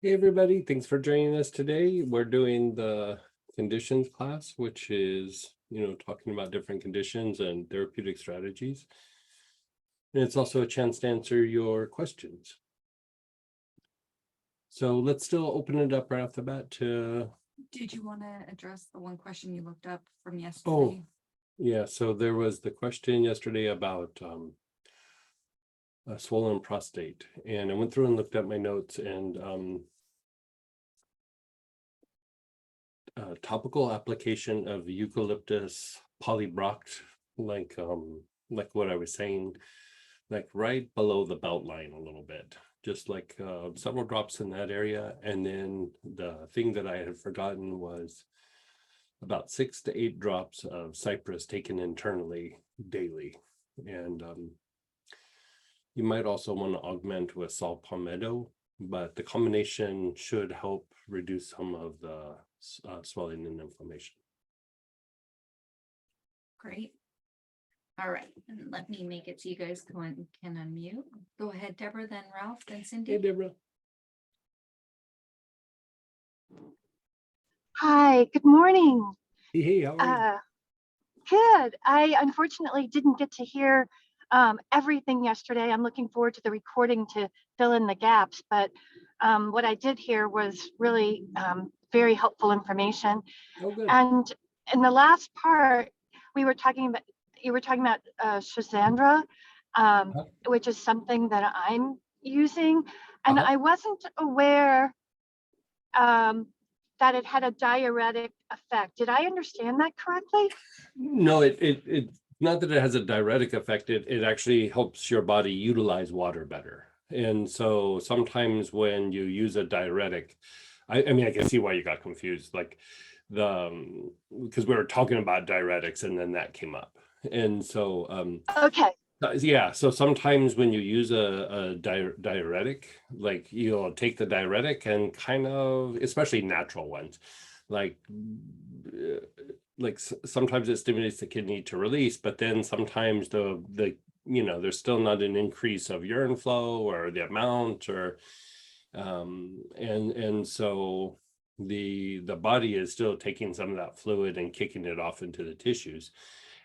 Hey everybody, thanks for joining us today. We're doing the conditions class, which is, talking about different conditions and therapeutic strategies. And it's also a chance to answer your questions. So let's still open it up right off the bat to, Did you want to address the one question you looked up from oh, yesterday? yeah, so there was the question yesterday about a swollen prostate. And I went through and looked at my notes and topical application of eucalyptus polybroct, like what I was saying, like right below the belt line a little bit, just like several drops in that area. And then the thing that I had forgotten was about 6 to 8 drops of cypress taken internally daily. And you might also want to augment with saw palmetto, but the combination should help reduce some of the swelling and inflammation. Great. All right, and let me make it so you guys can unmute. Go ahead, Deborah, then Ralph, then Hey, Cindy. Deborah. Hi, good morning. Hey, how are you? Good. I unfortunately didn't get to hear everything yesterday. I'm looking forward to the recording to fill in the gaps, but what I did hear was really very helpful information. Oh, good. And in the last part, you were talking about Shazandra, which is something that I'm using, and Uh-huh. I wasn't aware that it had a diuretic effect. Did I understand that correctly? No, it not that it has a diuretic effect, it actually helps your body utilize water better. And so sometimes when you use a diuretic, I mean, I can see why you got confused, like because we were talking about diuretics and then that came up. And so Okay. yeah, so sometimes when you use a diuretic, like you'll take the diuretic and kind of, especially natural ones, like sometimes it stimulates the kidney to release, but then sometimes the there's still not an increase of urine flow or the amount, or and so the body is still taking some of that fluid and kicking it off into the tissues.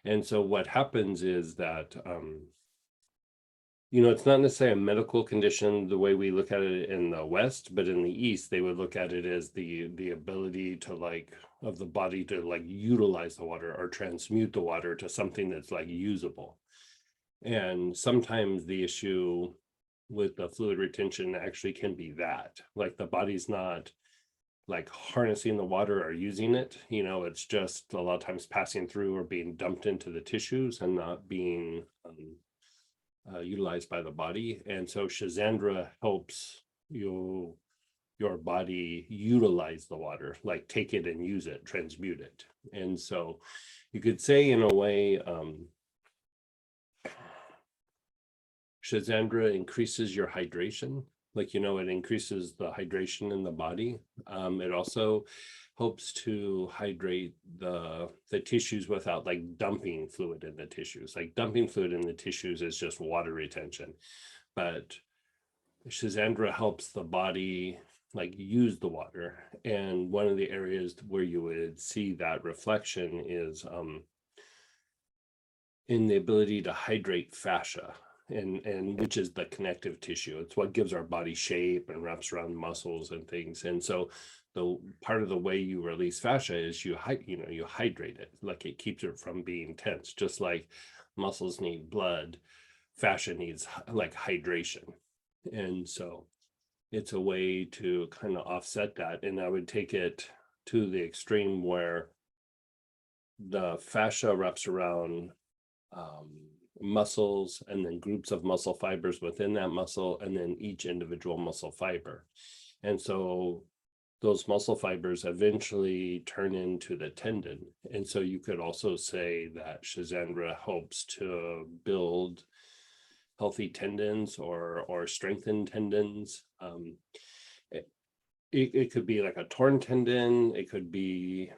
And so what happens is that it's not necessarily a medical condition the way we look at it in the West, but in the East, they would look at it as the ability to of the body to utilize the water or transmute the water to something that's usable. And sometimes the issue with the fluid retention actually can be that, like the body's not harnessing the water or using it, it's just a lot of times passing through or being dumped into the tissues and not being utilized by the body. And so Shazandra helps your body utilize the water, like take it and use it, transmute it. And so you could say in a way, Shazandra increases your hydration. It increases the hydration in the body. It also helps to hydrate the tissues without dumping fluid in the tissues. Dumping fluid in the tissues is just water retention, but Shazandra helps the body use the water. And one of the areas where you would see that reflection is in the ability to hydrate fascia, and which is the connective tissue. It's what gives our body shape and wraps around muscles and things. And so the part of the way you release fascia is you hydrate it, it keeps it from being tense. Just like muscles need blood, fascia needs hydration. And so it's a way to kind of offset that. And I would take it to the extreme where the fascia wraps around muscles and then groups of muscle fibers within that muscle, and then each individual muscle fiber. And so those muscle fibers eventually turn into the tendon. And so you could also say that Shazandra helps to build healthy tendons or strengthen tendons. It could be like a torn tendon. It could be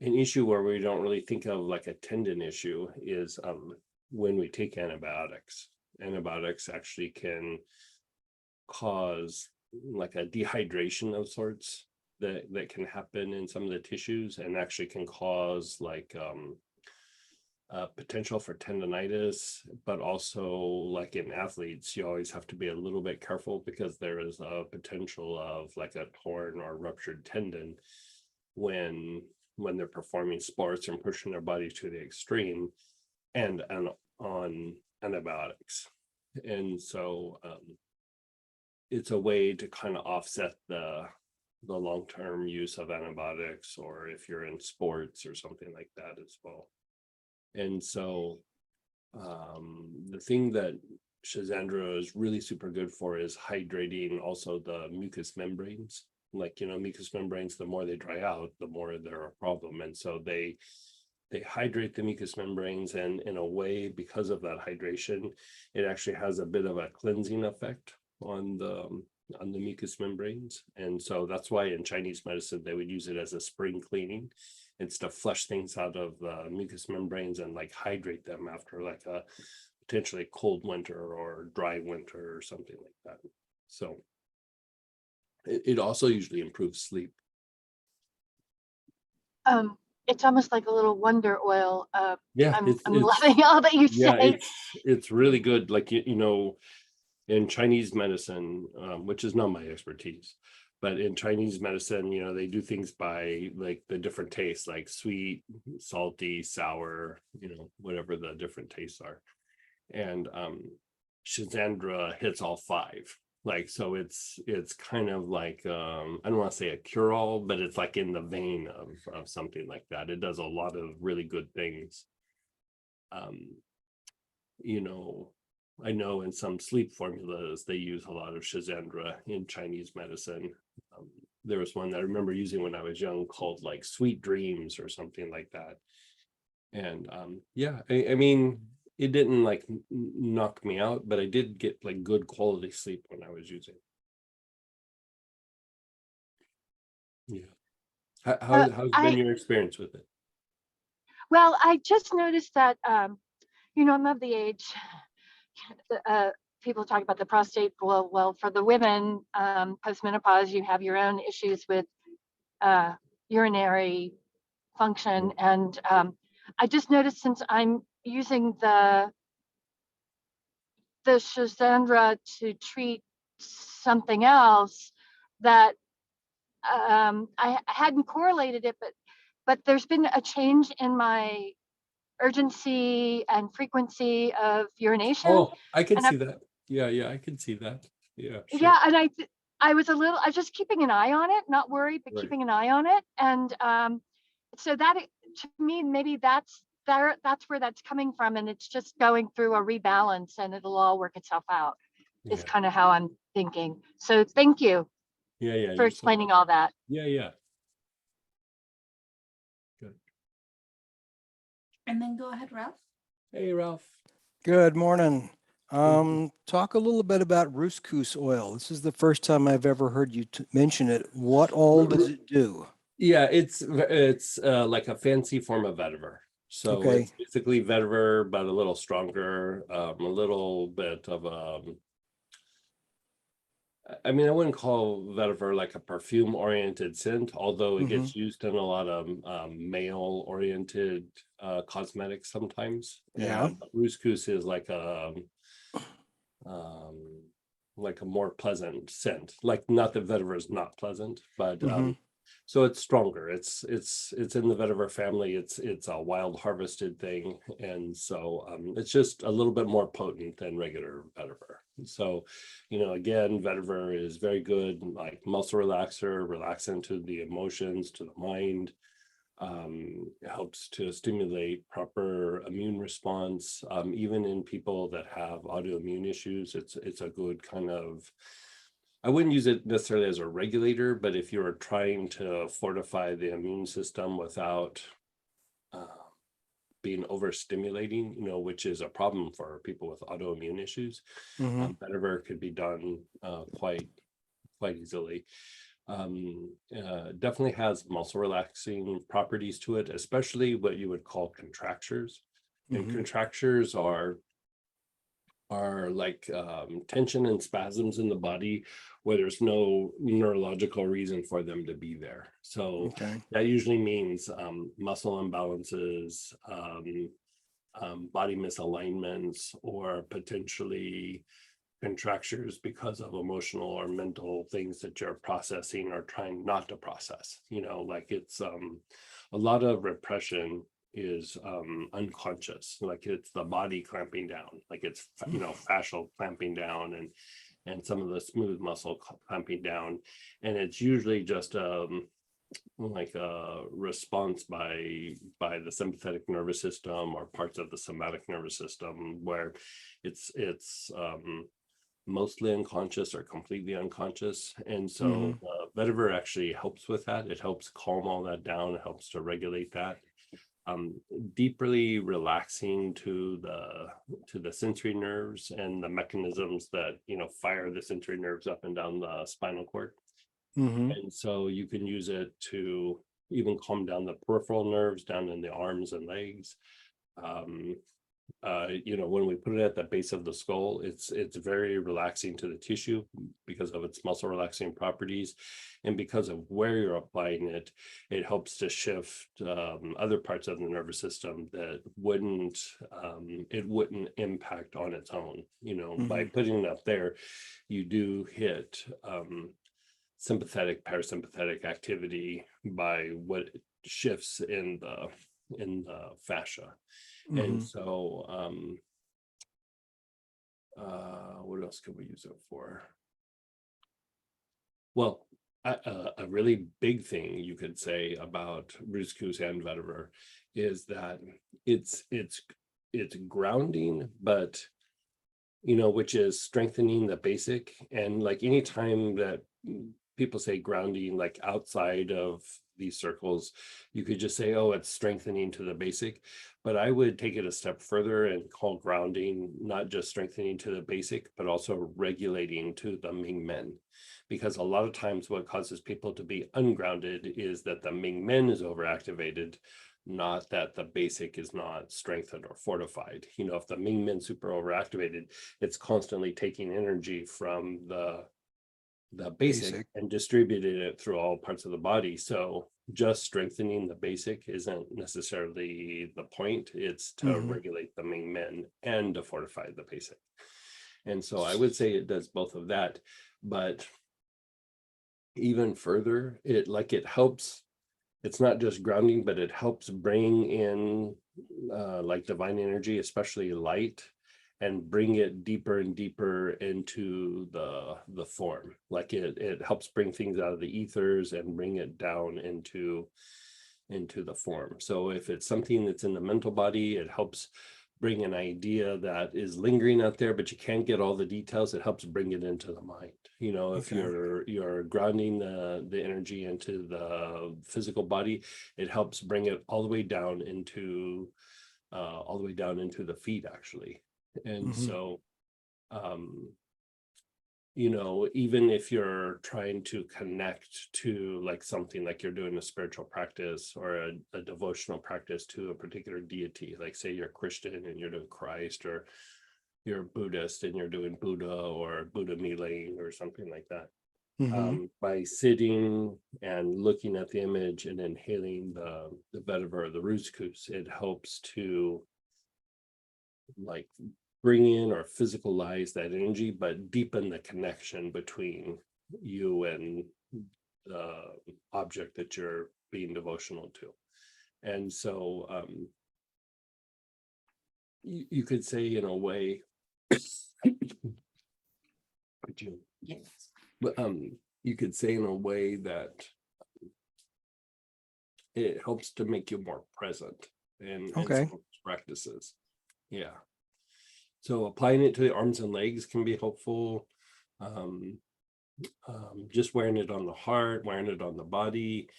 an issue where we don't really think of like a tendon issue is when we take antibiotics. Antibiotics actually can cause like a dehydration of sorts that can happen in some of the tissues, and actually can cause like potential for tendonitis, but also like in athletes, you always have to be a little bit careful because there is a potential of like a torn or ruptured tendon when they're performing sports and pushing their body to the extreme and on antibiotics. And so it's a way to kind of offset the long-term use of antibiotics, or if you're in sports or something like that as well. And so the thing that Schizandra is really super good for is hydrating also the mucous membranes. Like, mucous membranes, the more they dry out, the more they're a problem. And so they hydrate the mucous membranes, and in a way, because of that hydration, it actually has a bit of a cleansing effect on the mucous membranes. And so that's why in Chinese medicine, they would use it as a spring cleaning. It's to flush things out of the mucous membranes and like hydrate them after like a potentially cold winter or dry winter or something like that. So it also usually improves sleep. It's almost like a little wonder oil. Yeah, I'm it's loving all that you yeah, say. it's really good. Like in Chinese medicine, which is not my expertise, but in Chinese medicine, they do things by like the different tastes, like sweet, salty, sour, whatever the different tastes are. And Schizandra hits all five. Like, so it's kind of like I don't want to say a cure-all, but it's like in the vein of something like that. It does a lot of really good things. I know in some sleep formulas they use a lot of Schizandra in Chinese medicine. There was one that I remember using when I was young called like Sweet Dreams or something like that. And yeah, I mean, it didn't like knock me out, but I did get like good quality sleep when I was using it. Yeah. How's been your experience with it? Well, I just noticed that, I'm of the age, people talk about the prostate. Well, for the women, postmenopause, you have your own issues with urinary function. And I just noticed, since I'm using the Schizandra to treat something else, that I hadn't correlated it, but there's been a change in my urgency and frequency of urination. Oh, I can And see that. Yeah, I can see that. Yeah, sure. yeah, and I was just keeping an eye on it, not worried, but Right. keeping an eye on it. And so that, to me, maybe that's where that's coming from, and it's just going through a rebalance, and it'll all work itself out. Is Yeah. kind of how I'm thinking. So thank you Yeah, for explaining all that. Yeah. Good. And then go ahead, Ralph. Hey, Ralph. Good morning. Talk a little bit about couscous oil. This is the first time I've ever heard you mention it. What all does it do? Yeah, it's like a fancy form of vetiver. So Okay. it's basically vetiver, but a little stronger, a little bit of I mean, I wouldn't call vetiver like a perfume oriented scent, although it gets used in a lot of male oriented cosmetics sometimes. Yeah. Couscous is like a more pleasant scent. Like, not that vetiver is not pleasant, but so it's stronger. It's in the vetiver family. It's a wild harvested thing, and so it's just a little bit more potent than regular vetiver. So, again, vetiver is very good, like muscle relaxer, relaxant to the emotions, to the mind. It helps to stimulate proper immune response. Even in people that have autoimmune issues, it's a good kind of, I wouldn't use it necessarily as a regulator, but if you're trying to fortify the immune system without being overstimulating, which is a problem for people with autoimmune issues, vetiver could be done quite easily. Definitely has muscle relaxing properties to it, especially what you would call contractures. And contractures are are like tension and spasms in the body where there's no neurological reason for them to be there. So Okay. that usually means muscle imbalances, body misalignments, or potentially contractures because of emotional or mental things that you're processing or trying not to process. Like it's a lot of repression is unconscious, like it's the body clamping down, like it's fascial clamping down, and some of the smooth muscle clamping down, and it's usually just like a response by the sympathetic nervous system or parts of the somatic nervous system where it's mostly unconscious or completely unconscious. And so vetiver actually helps with that. It helps calm all that down. It helps to regulate that. Deeply relaxing to the sensory nerves and the mechanisms that fire the sensory nerves up and down the spinal cord. And so you can use it to even calm down the peripheral nerves down in the arms and legs. When we put it at the base of the skull, it's very relaxing to the tissue because of its muscle relaxing properties, and because of where you're applying it, it helps to shift other parts of the nervous system that wouldn't impact on its own. By putting it up there, you do hit sympathetic parasympathetic activity by what shifts in the fascia. And so what else could we use it for? Well, a really big thing you could say about Roost-Koos and vetiver is that it's grounding, but which is strengthening the basic. And like anytime that people say grounding, like outside of these circles, you could just say, oh, it's strengthening to the basic. But I would take it a step further and call grounding not just strengthening to the basic, but also regulating to the Ming Men. Because a lot of times what causes people to be ungrounded is that the Ming Men is overactivated, not that the basic is not strengthened or fortified. If the Ming Men super overactivated, it's constantly taking energy from the basic and distributed it through all parts of the body. So just strengthening the basic isn't necessarily the point. It's to regulate the Ming Men and to fortify the basic. And so I would say it does both of that, but even further, it helps. It's not just grounding, but it helps bring in like divine energy, especially light, and bring it deeper and deeper into the form. Like it helps bring things out of the ethers and bring it down into the form. So if it's something that's in the mental body, it helps bring an idea that is lingering out there, but you can't get all the details. It helps bring it into the mind. If you're grounding the energy into the physical body, it helps bring it all the way down into the feet, actually. And so even if you're trying to connect to like something, like you're doing a spiritual practice or a devotional practice to a particular deity, like say you're Christian and you're doing Christ, or you're Buddhist and you're doing Buddha or Buddha kneeling or something like that. By sitting and looking at the image and inhaling the vetiver, the Roost-Koos, it helps to like bring in or physicalize that energy, but deepen the connection between you and the object that you're being devotional to. And so you could say in a way, you could say in a way that it helps to make you more present in some of those practices. Yeah. So applying it to the arms and legs can be helpful. Just wearing it on the heart, wearing it on the body,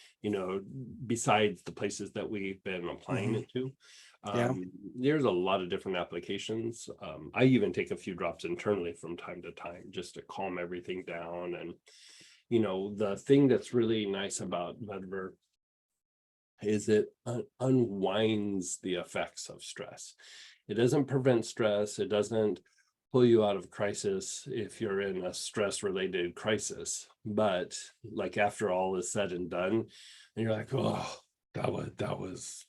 besides the places that we've been applying it to. There's a lot of different applications. I even take a few drops internally from time to time just to calm everything down. And the thing that's really nice about vetiver is it unwinds the effects of stress. It doesn't prevent stress. It doesn't pull you out of crisis if you're in a stress related crisis. But like after all is said and done, and you're like, oh, that was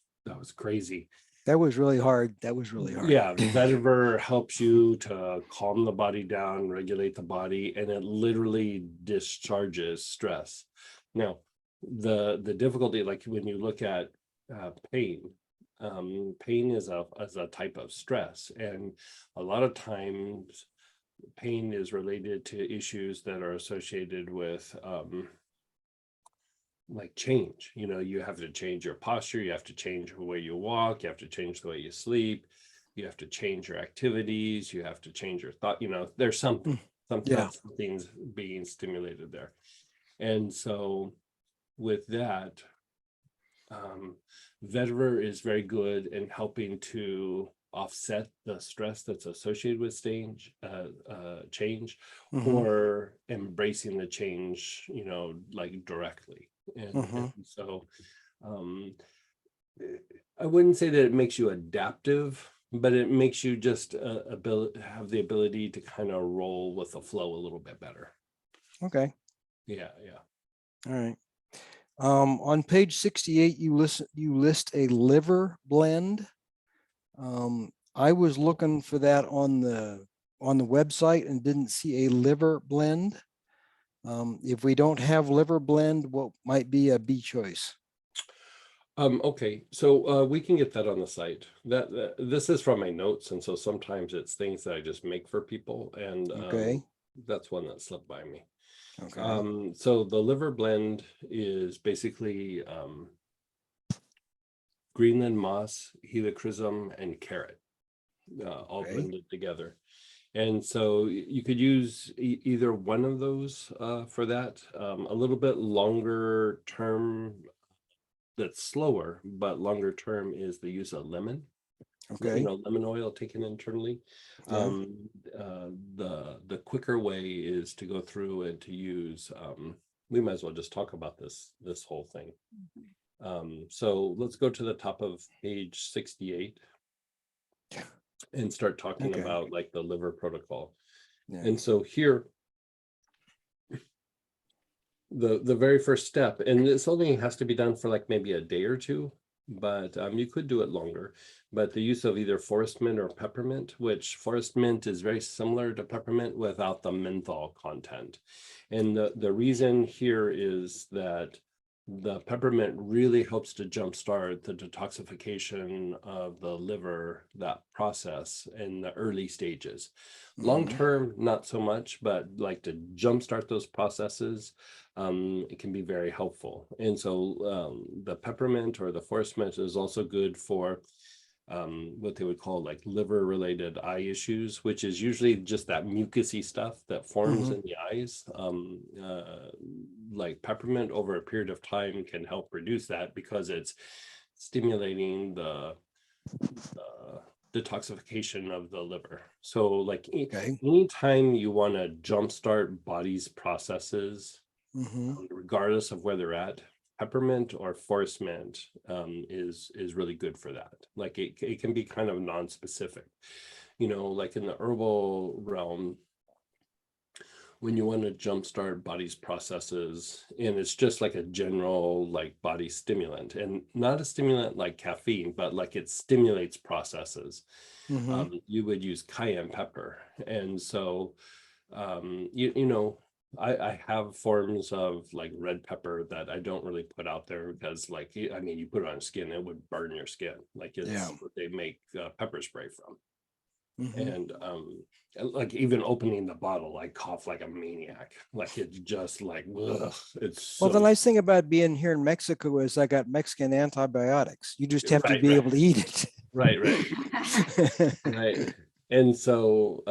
crazy. That was really hard. That was really hard. Yeah, vetiver helps you to calm the body down, regulate the body, and it literally discharges stress. Now, the difficulty, like when you look at pain, pain is a type of stress, and a lot of times pain is related to issues that are associated with like change. You know, you have to change your posture, you have to change the way you walk, you have to change the way you sleep, you have to change your activities, you have to change your thought. You know, there's something Yeah. something's being stimulated there. And so with that, vetiver is very good in helping to offset the stress that's associated with change, Mhm. or embracing the change, you know, like directly. And Mhm. so I wouldn't say that it makes you adaptive, but it makes you just have the ability to kind of roll with the flow a little bit better. Okay. Yeah. All right. On page 68, you list a liver blend. I was looking for that on the website and didn't see a liver blend. If we don't have liver blend, what might be a B choice? Okay, so we can get that on the site. This is from my notes, and so sometimes it's things that I just make for people, and Okay. that's one that slipped by me. Okay. So the liver blend is basically Greenland moss, helichrysum, and carrot, all Okay. blended together. And so you could use either one of those for that. A little bit longer term, that's slower, but longer term is the use of lemon. You Okay. know, lemon oil taken internally. Yeah. The quicker way is to go through and to use. We might as well just talk about this whole thing. So let's go to the top of page 68 and start talking Okay. about like the liver protocol. Yeah. And so here, the very first step, and this only has to be done for like maybe a day or two, but you could do it longer. But the use of either forest mint or peppermint, which forest mint is very similar to peppermint without the menthol content. And the reason here is that the peppermint really helps to jumpstart the detoxification of the liver, that process in the early stages. Long Mhm. term, not so much, but like to jumpstart those processes, it can be very helpful. And so the peppermint or the forest mint is also good for what they would call like liver related eye issues, which is usually just that mucousy stuff that forms Mhm. in the eyes. Like peppermint over a period of time can help reduce that because it's stimulating the detoxification of the liver. So like Okay. anytime you want to jumpstart body's processes, Mhm. regardless of where they're at, peppermint or forest mint is really good for that. Like it can be kind of non-specific, you know, like in the herbal realm, when you want to jumpstart body's processes, and it's just like a general like body stimulant, and not a stimulant like caffeine, but like it stimulates processes. Mhm. You would use cayenne pepper, and so you know, I have forms of like red pepper that I don't really put out there because like I mean you put it on skin, it would burn your skin. Like Yeah. it's what they make pepper spray from. Mhm. And like even opening the bottle, I cough like a maniac. Like it's just like ugh, it's Well, the so nice thing about being here in Mexico is I got Mexican antibiotics. You just have to right, be able to eat right. it. Right. And so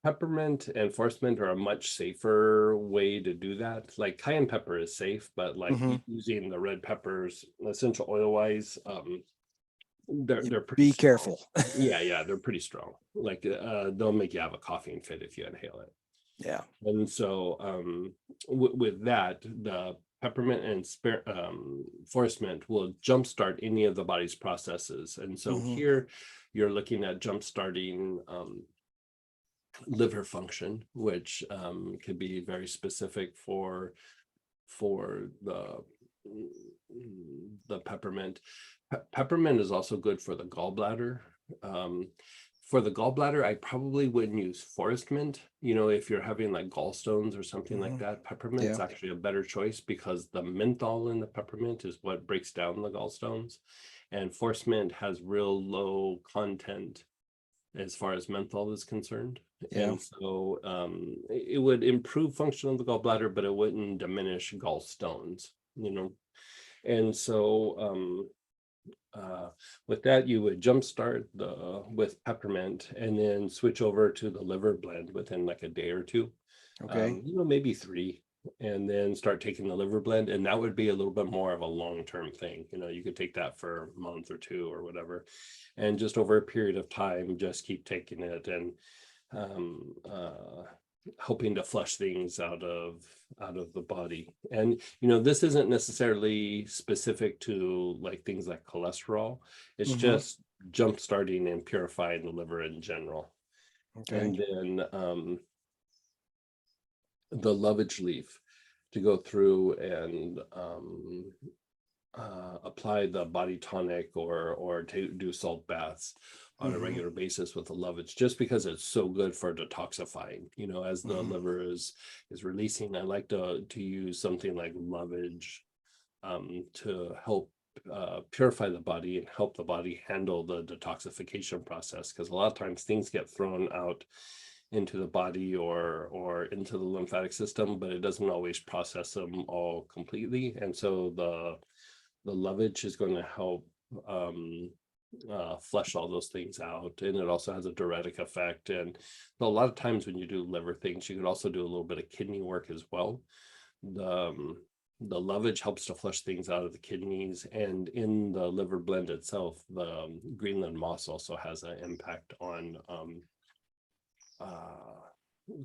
peppermint and forest mint are a much safer way to do that. Like cayenne pepper is safe, but like Mhm. using the red peppers essential oil wise, they're pretty Be strong. careful. Yeah, they're pretty strong. Like they'll make you have a coughing fit if you inhale it. Yeah. And so with that, the peppermint and forest mint will jumpstart any of the body's processes. And so Mhm. here, you're looking at jump starting liver function, which could be very specific for the peppermint. Peppermint is also good for the gallbladder. For the gallbladder, I probably wouldn't use forest mint. You know, if you're having like gallstones or something like that, peppermint's Yeah. actually a better choice because the menthol in the peppermint is what breaks down the gallstones. And forest mint has real low content as far as menthol is concerned. Yeah. And so it would improve function of the gallbladder, but it wouldn't diminish gallstones, you know. And so with that, you would jumpstart with peppermint and then switch over to the liver blend within like a day or two. Okay. You know, maybe 3, and then start taking the liver blend, and that would be a little bit more of a long-term thing. You know, you could take that for a month or 2 or whatever, and just over a period of time, just keep taking it and hoping to flush things out of the body. And you know, this isn't necessarily specific to like things like cholesterol. It's Mhm. just jump starting and purifying the liver in general. Okay. And then the lovage leaf to go through and apply the body tonic or do salt baths on a Mhm. regular basis with the lovage, just because it's so good for detoxifying. You know, as the Mhm. liver is releasing, I like to use something like lovage to help purify the body and help the body handle the detoxification process, because a lot of times things get thrown out into the body or into the lymphatic system, but it doesn't always process them all completely. And so the lovage is going to help flush all those things out, and it also has a diuretic effect. And a lot of times when you do liver things, you could also do a little bit of kidney work as well. The lovage helps to flush things out of the kidneys, and in the liver blend itself, the Greenland moss also has an impact on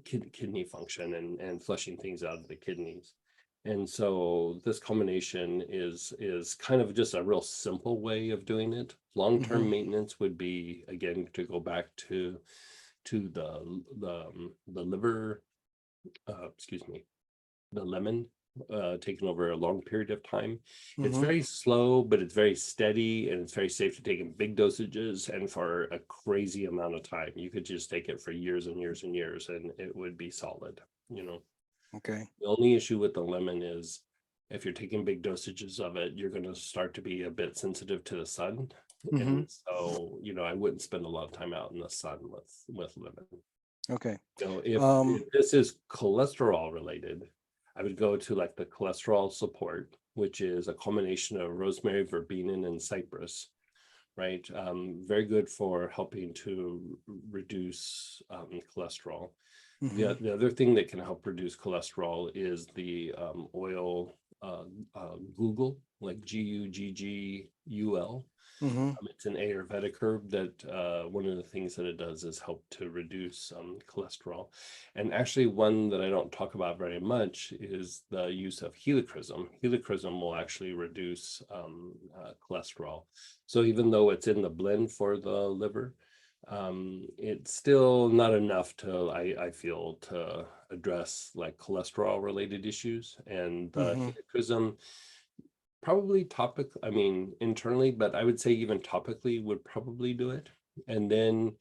kidney function and flushing things out of the kidneys. And so this combination is kind of just a real simple way of doing it. Long-term Mhm. maintenance would be, again, to go back to the liver, excuse me, the lemon, taken over a long period of time. It's Mhm. very slow, but it's very steady, and it's very safe to take in big dosages and for a crazy amount of time. You could just take it for years and years and years, and it would be solid, you know. Okay. The only issue with the lemon is if you're taking big dosages of it, you're going to start to be a bit sensitive to the sun. Mhm. And so, you know, I wouldn't spend a lot of time out in the sun with lemon. Okay. You know, Um, if this is cholesterol related, I would go to like the cholesterol support, which is a combination of rosemary, verbena, and cypress, right? Very good for helping to reduce cholesterol. mhm. The other thing that can help reduce cholesterol is the oil Google, like Guggul. Mhm. It's an Ayurvedic herb that one of the things that it does is help to reduce cholesterol. And actually, one that I don't talk about very much is the use of helichrysum. Helichrysum will actually reduce cholesterol. So even though it's in the blend for the liver, it's still not enough to, I feel, to address like cholesterol related issues. And the Mhm. helichrysum probably I mean, internally, but I would say even topically would probably do it. And then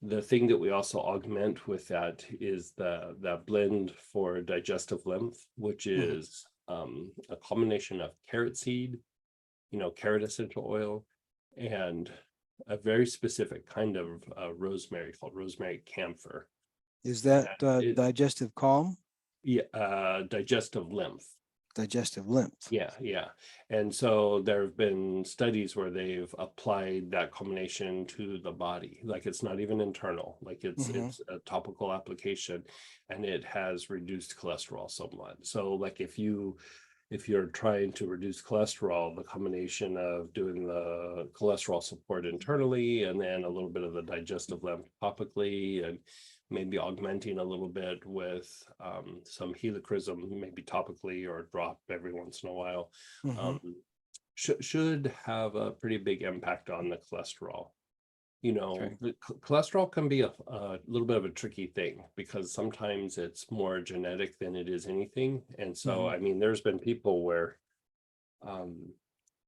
the thing that we also augment with that is that blend for digestive lymph, which Mhm. is a combination of carrot seed, you know, carrot essential oil, and a very specific kind of rosemary called rosemary camphor. Is And that it, digestive calm? yeah, digestive lymph. Digestive lymph. Yeah. And so there have been studies where they've applied that combination to the body. Like it's not even internal, like Mhm. it's a topical application, and it has reduced cholesterol somewhat. So like if you're trying to reduce cholesterol, the combination of doing the cholesterol support internally and then a little bit of the digestive lymph topically, and maybe augmenting a little bit with some helichrysum, maybe topically or drop every once in a while, Mhm. should have a pretty big impact on the cholesterol. Okay. the cholesterol can be a little bit of a tricky thing because sometimes it's more genetic than it is anything. And so, Mhm. I mean, there's been people where,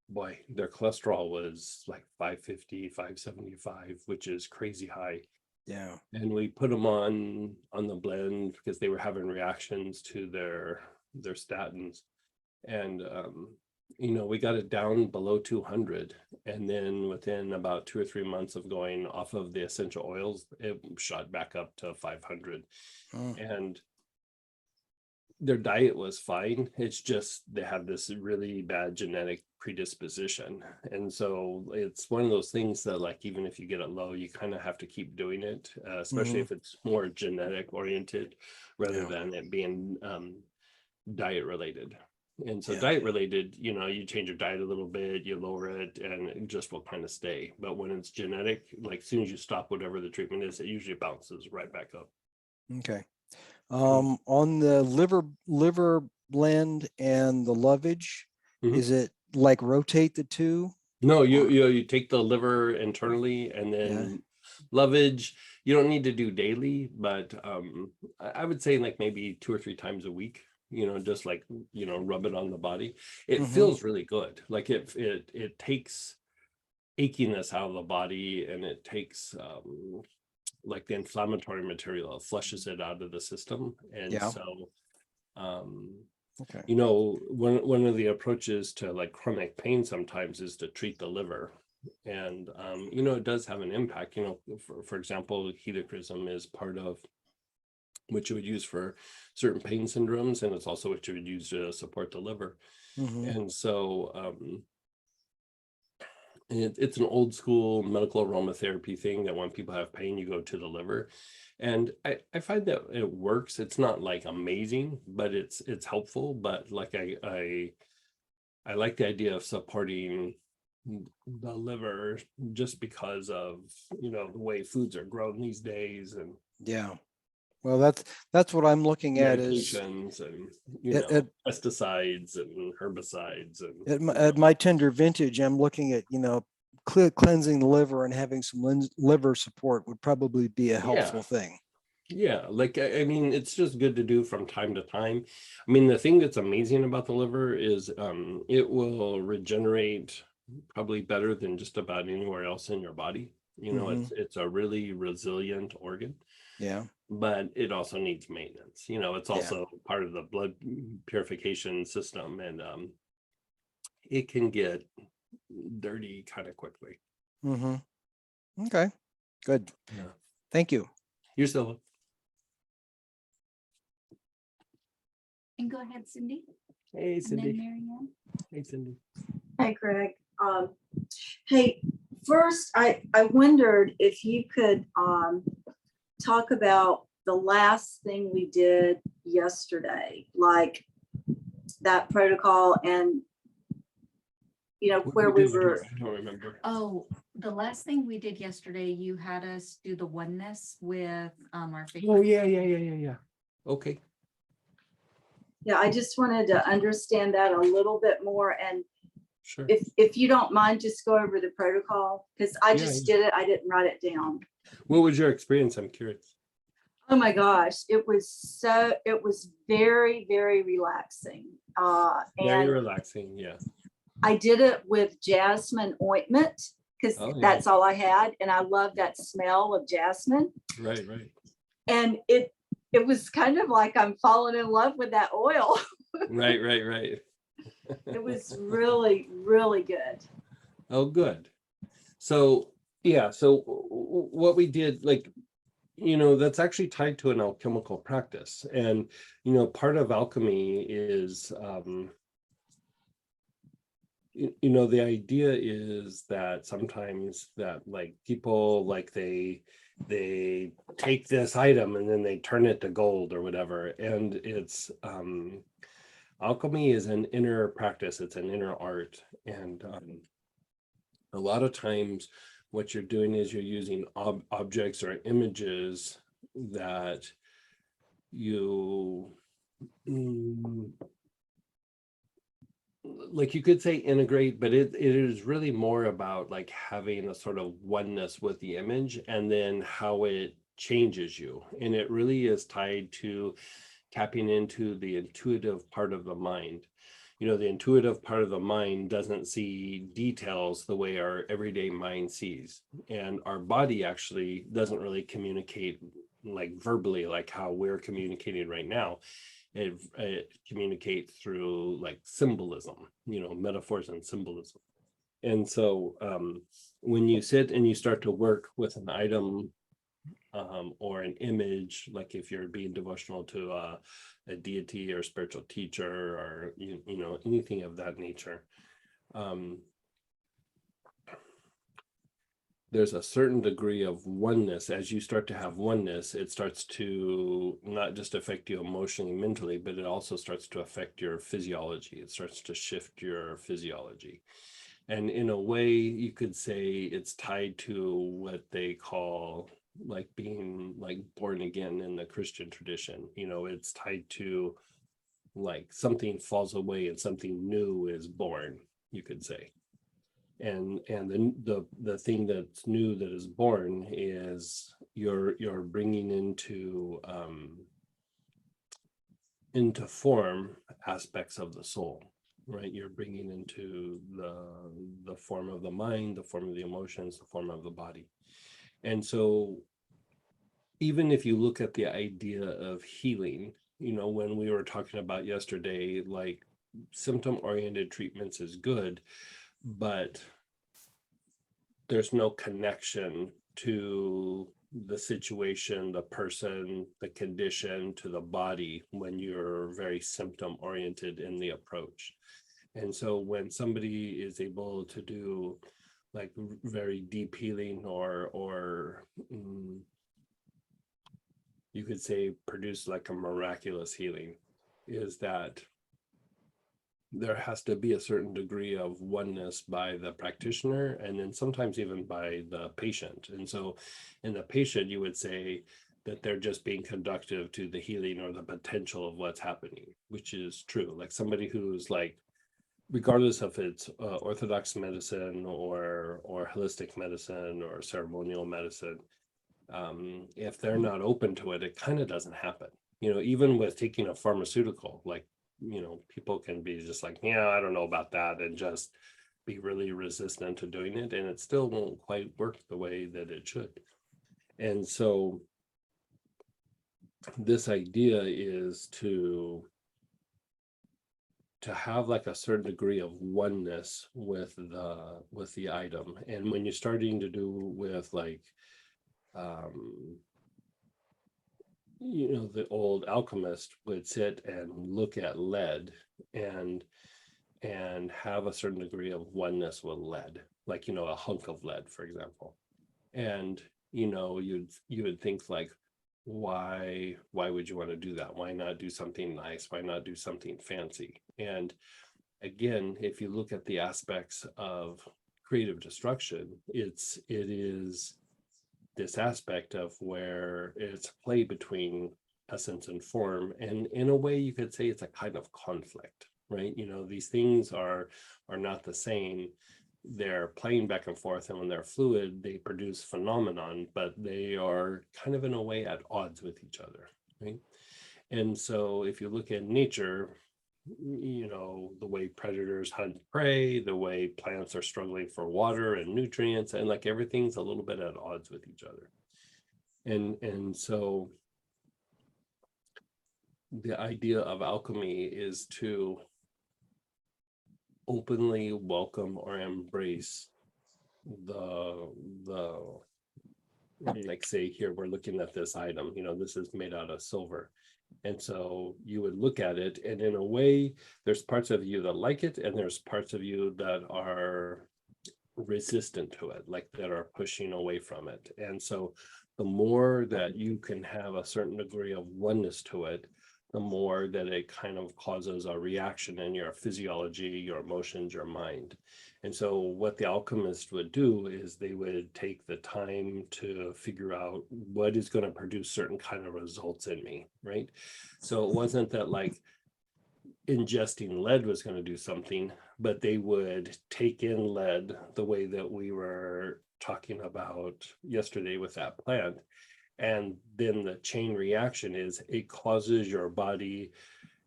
boy, their cholesterol was like 550, 575, which is crazy high. Yeah. And we put them on the blend because they were having reactions to their statins. And we got it down below 200, and then within about 2 or 3 months of going off of the essential oils, it shot back up to 500. Mm. And their diet was fine. It's just they have this really bad genetic predisposition. And so it's one of those things that, like, even if you get it low, you kind of have to keep doing it, especially Mhm. if it's more genetic oriented rather Yeah. than it being diet related. And so Yeah. diet related, you change your diet a little bit, you lower it, and it just will kind of stay. But when it's genetic, like as soon as you stop whatever the treatment is, it usually bounces right back up. Okay. On the liver blend and the lovage, Mhm. is it like rotate the two? No, you Or- you you take the liver internally, and Yeah. then lovage you don't need to do daily, but I would say like maybe 2 or 3 times a week. Just like rub it on the body. It Mhm. feels really good. Like it takes achiness out of the body, and it takes like the inflammatory material, it flushes it out of the system. And Yeah. so um Okay. one of the approaches to like chronic pain sometimes is to treat the liver. And it does have an impact. For example, helichrysum is part of what you would use for certain pain syndromes, and it's also what you would use to support the liver. Mhm. And so it's an old school medical aromatherapy thing that when people have pain, you go to the liver. And I find that it works. It's not like amazing, but it's helpful. But like I like the idea of supporting the liver just because of the way foods are grown these days, and Yeah. Well, that's what I'm looking at is medications, and at, at, pesticides and herbicides, and at my tender vintage, I'm looking at, cleansing the liver and having some liver support would probably be a yeah. helpful thing. Yeah, like I mean, it's just good to do from time to time. I mean, the thing that's amazing about the liver is it will regenerate probably better than just about anywhere else in your body. Mhm. It's a really resilient organ, Yeah. but it also needs maintenance. It's Yeah. also part of the blood purification system, and it can get dirty kind of quickly. Mhm. Okay. Good. Yeah. Thank you. You're still. And go ahead, Cindy, Hey, and then Cindy. Mary Ann. Hey, Cindy. Hi, Greg. Hey, first, I wondered if you could talk about the last thing we did yesterday, like that protocol and, What where did we we do? were, I don't remember. Oh, the last thing we did yesterday, you had us do the oneness with our. Oh, yeah. Okay. yeah, I just wanted to understand that a little bit more. And Sure. if you don't mind, just go over the protocol, because I Yeah, just did it. I didn't write it down. What was your experience? I'm curious. Oh my gosh, it was very, very relaxing. Very And relaxing. Yeah. I did it with jasmine ointment because Oh, yeah. that's all I had. And I love that smell of jasmine. Right. And it was kind of like I'm falling in love with that oil. Right. It was really, really good. Oh, good. So, yeah. So what we did, like, that's actually tied to an alchemical practice. And, part of alchemy is, the idea is that sometimes that like people like they take this item and then they turn it to gold or whatever. And it's alchemy is an inner practice, it's an inner art. And a lot of times what you're doing is you're using objects or images that you like you could say integrate, but it is really more about like having a sort of oneness with the image and then how it changes you. And it really is tied to tapping into the intuitive part of the mind. You know, the intuitive part of the mind doesn't see details the way our everyday mind sees. And our body actually doesn't really communicate like verbally, like how we're communicating right now. It communicates through like symbolism, you know, metaphors and symbolism. And so when you sit and you start to work with an item or an image, like if you're being devotional to a deity or spiritual teacher or you know anything of that nature, there's a certain degree of oneness. As you start to have oneness, it starts to not just affect you emotionally, mentally, but it also starts to affect your physiology. It starts to shift your physiology. And in a way, you could say it's tied to what they call like being like born again in the Christian tradition. You know, it's tied to like something falls away and something new is born, you could say. And the thing that's new that is born is you're bringing into form aspects of the soul, right? You're bringing into the form of the mind, the form of the emotions, the form of the body. And so even if you look at the idea of healing, you know, when we were talking about yesterday, like symptom oriented treatments is good, but there's no connection to the situation, the person, the condition, to the body when you're very symptom oriented in the approach. And so when somebody is able to do like very deep healing or you could say produce like a miraculous healing, is that there has to be a certain degree of oneness by the practitioner and then sometimes even by the patient. And so in the patient, you would say that they're just being conductive to the healing or the potential of what's happening, which is true. Like somebody who's like, regardless if it's orthodox medicine or holistic medicine or ceremonial medicine, if they're not open to it, it kind of doesn't happen. You know, even with taking a pharmaceutical, like, you know, people can be just like, yeah, I don't know about that, and just be really resistant to doing it, and it still won't quite work the way that it should. And so this idea is to have like a certain degree of oneness with the item. And when you're starting to do with like you know, the old alchemist would sit and look at lead and have a certain degree of oneness with lead, like, you know, a hunk of lead, for example. And, you know, you would think like, why would you want to do that? Why not do something nice? Why not do something fancy? And again, if you look at the aspects of creative destruction, it is this aspect of where it's a play between essence and form. And in a way, you could say it's a kind of conflict, right? You know, these things are not the same. They're playing back and forth, and when they're fluid, they produce phenomenon, but they are kind of in a way at odds with each other, right? And so if you look at nature, you know, the way predators hunt prey, the way plants are struggling for water and nutrients, and like everything's a little bit at odds with each other. And so the idea of alchemy is to openly welcome or embrace the like, say here we're looking at this item, you know, this is made out of silver. And so you would look at it, and in a way, there's parts of you that like it, and there's parts of you that are resistant to it, like that are pushing away from it. And so the more that you can have a certain degree of oneness to it, the more that it kind of causes a reaction in your physiology, your emotions, your mind. And so what the alchemist would do is they would take the time to figure out what is going to produce certain kind of results in me, right? So it wasn't that like ingesting lead was going to do something, but they would take in lead the way that we were talking about yesterday with that plant. And then the chain reaction is it causes your body,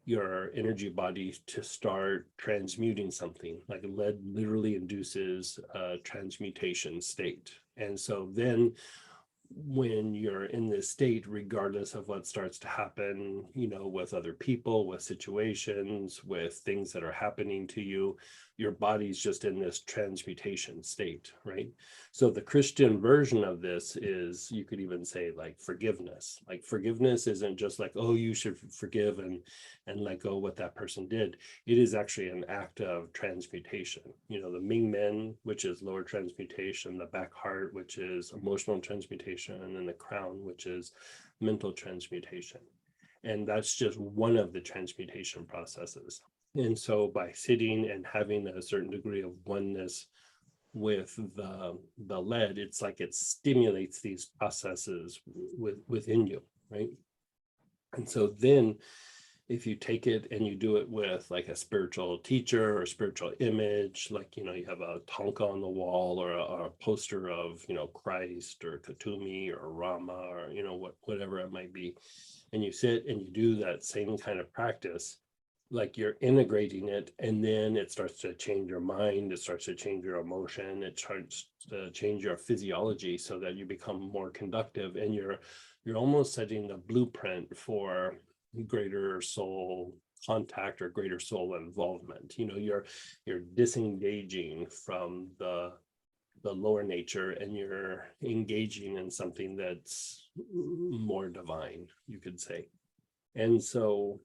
your energy body, to start transmuting something. Like lead literally induces a transmutation state. And so then when you're in this state, regardless of what starts to happen, with other people, with situations, with things that are happening to you, your body's just in this transmutation state, right? So the Christian version of this is, you could even say, like forgiveness. Like forgiveness isn't just like, oh, you should forgive and let go what that person did. It is actually an act of transmutation. The Ming Men, which is lower transmutation, the back heart, which is emotional transmutation, and then the crown, which is mental transmutation. And that's just one of the transmutation processes. And so by sitting and having a certain degree of oneness with the lead, it's like it stimulates these processes within you, right? And so then if you take it and you do it with like a spiritual teacher or spiritual image, like, you have a Tonka on the wall, or a poster of, Christ or Katumi or Rama, or, whatever it might be. And you sit and you do that same kind of practice, like you're integrating it, and then it starts to change your mind, it starts to change your emotion, it starts to change your physiology so that you become more conductive, and you're almost setting the blueprint for greater soul contact or greater soul involvement. You're disengaging from the lower nature, and you're engaging in something that's more divine, you could say. And so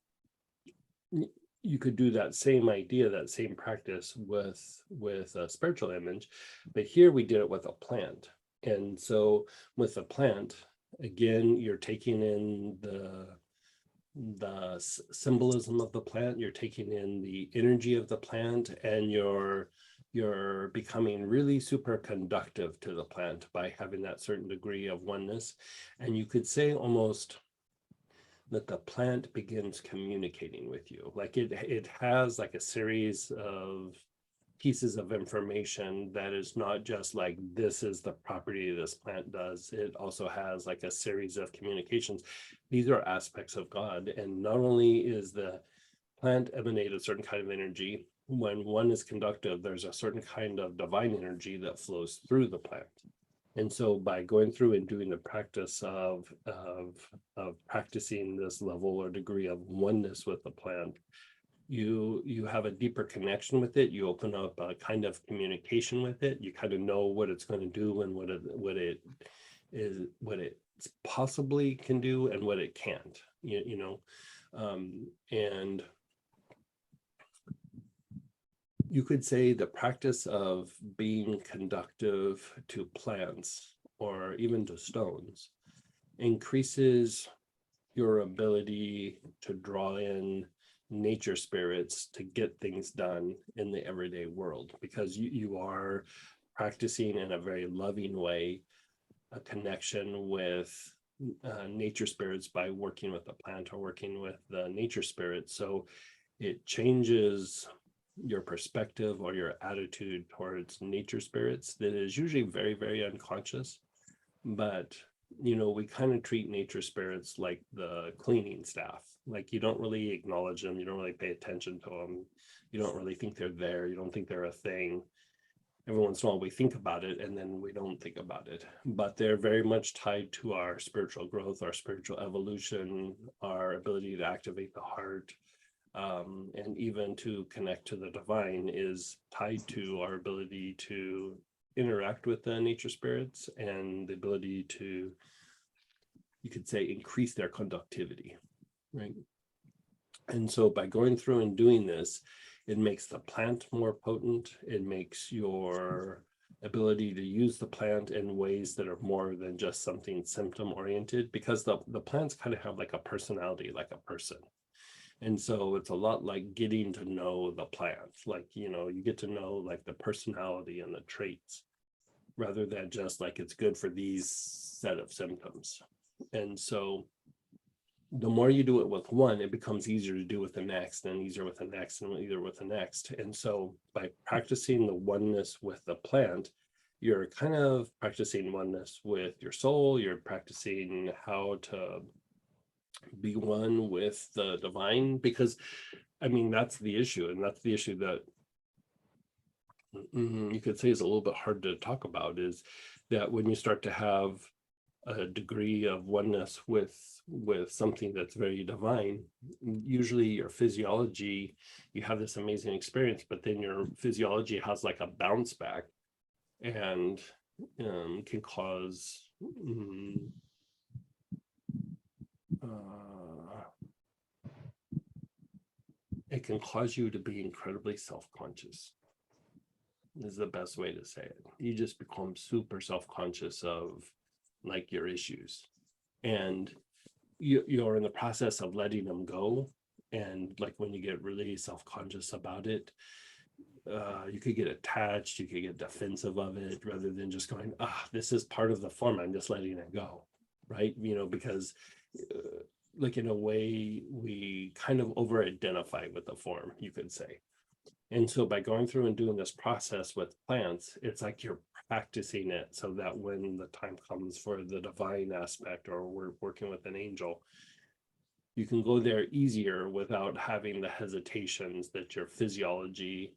you could do that same idea, that same practice with a spiritual image, but here we did it with a plant. And so with a plant, again, you're taking in the symbolism of the plant, you're taking in the energy of the plant, and you're becoming really super conductive to the plant by having that certain degree of oneness. And you could say almost that the plant begins communicating with you. Like it has like a series of pieces of information that is not just like, this is the property this plant does. It also has like a series of communications. These are aspects of God. And not only is the plant emanate a certain kind of energy, when one is conductive, there's a certain kind of divine energy that flows through the plant. And so by going through and doing the practice of practicing this level or degree of oneness with the plant, you have a deeper connection with it. You open up a kind of communication with it. You kind of know what it's going to do, and what it possibly can do and what it can't. And you could say the practice of being conductive to plants or even to stones increases your ability to draw in nature spirits to get things done in the everyday world, because you are practicing in a very loving way a connection with nature spirits by working with the plant or working with the nature spirit. So it changes your perspective or your attitude towards nature spirits that is usually very, very unconscious. But we kind of treat nature spirits like the cleaning staff. Like you don't really acknowledge them, you don't really pay attention to them, you don't really think they're there, you don't think they're a thing. Every once in a while we think about it, and then we don't think about it. But they're very much tied to our spiritual growth, our spiritual evolution, our ability to activate the heart, and even to connect to the divine is tied to our ability to interact with the nature spirits and the ability to, you could say, increase their conductivity, right? And so by going through and doing this, it makes the plant more potent. It makes your ability to use the plant in ways that are more than just something symptom oriented, because the plants kind of have like a personality, like a person. And so it's a lot like getting to know the plant. Like, you get to know like the personality and the traits, rather than just like it's good for these set of symptoms. And so the more you do it with one, it becomes easier to do with the next, and easier with the next, and easier with the next. And so by practicing the oneness with the plant, you're kind of practicing oneness with your soul. You're practicing how to be one with the divine, because I mean, that's the issue. And that's the issue that you could say is a little bit hard to talk about, is that when you start to have a degree of oneness with something that's very divine, usually your physiology, you have this amazing experience, but then your physiology has like a bounce back, and can cause it can cause you to be incredibly self-conscious, is the best way to say it. You just become super self-conscious of like your issues, and you're in the process of letting them go. And like when you get really self-conscious about it, you could get attached, you could get defensive of it, rather than just going, this is part of the form, I'm just letting it go, right? Because like in a way we kind of over identify with the form, you could say. And so by going through and doing this process with plants, it's like you're practicing it so that when the time comes for the divine aspect, or we're working with an angel, you can go there easier without having the hesitations that your physiology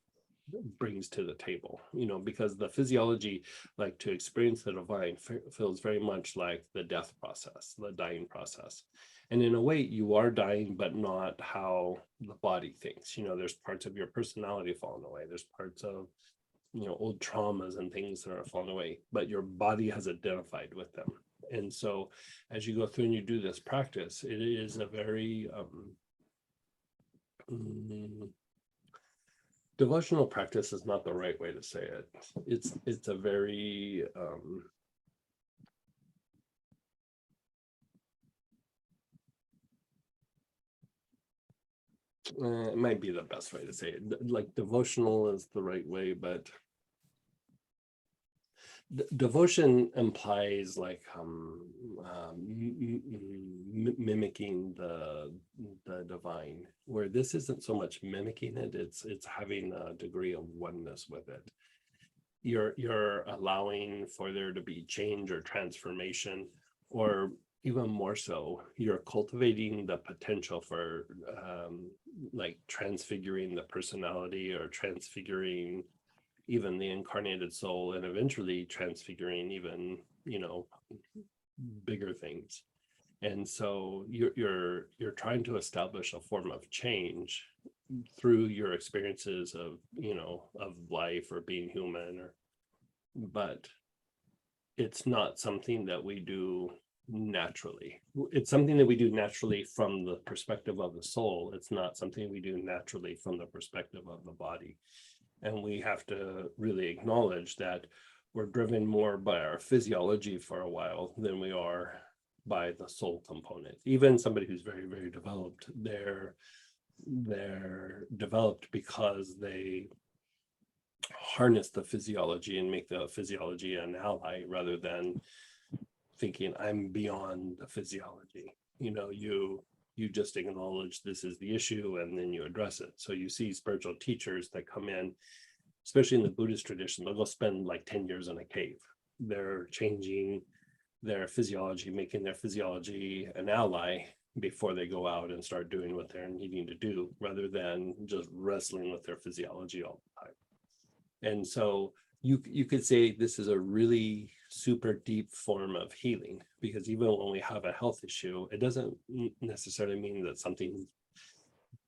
brings to the table, because the physiology, like to experience the divine, feels very much like the death process, the dying process. And in a way you are dying, but not how the body thinks. There's parts of your personality falling away, there's parts of old traumas and things that are falling away, but your body has identified with them. And so as you go through and you do this practice, it is a very devotional practice is not the right way to say it. It's a very it might be the best way to say it. Like devotional is the right way, but devotion implies like mimicking the divine, where this isn't so much mimicking it, it's having a degree of oneness with it. You're allowing for there to be change or transformation, or even more so, you're cultivating the potential for like transfiguring the personality, or transfiguring even the incarnated soul, and eventually transfiguring even bigger things. And so you're trying to establish a form of change through your experiences of of life, or being human, but it's not something that we do naturally. It's something that we do naturally from the perspective of the soul. It's not something we do naturally from the perspective of the body. And we have to really acknowledge that we're driven more by our physiology for a while than we are by the soul component. Even somebody who's very, very developed, they're developed because they harness the physiology and make the physiology an ally, rather than thinking I'm beyond the physiology. You just acknowledge this is the issue, and then you address it. So you see spiritual teachers that come in, especially in the Buddhist tradition, they'll go spend like 10 years in a cave. They're changing their physiology, making their physiology an ally before they go out and start doing what they're needing to do, rather than just wrestling with their physiology all the time. And so you could say this is a really super deep form of healing, because even when we have a health issue, it doesn't necessarily mean that something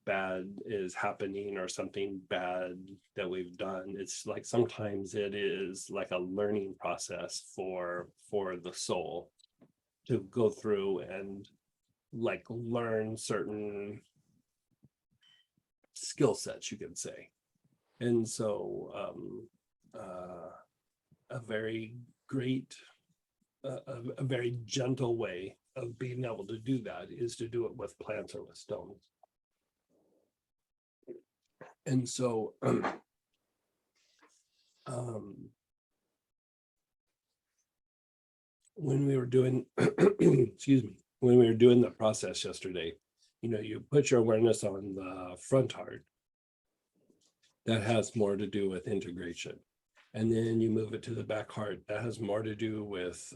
bad is happening, or something bad that we've done. It's like sometimes it is like a learning process for the soul to go through and like learn certain skill sets, you could say. And so a very great, a very gentle way of being able to do that is to do it with plants or with stones. And so when we were doing, excuse me, when we were doing the process yesterday, you put your awareness on the front heart. That has more to do with integration. And then you move it to the back heart. That has more to do with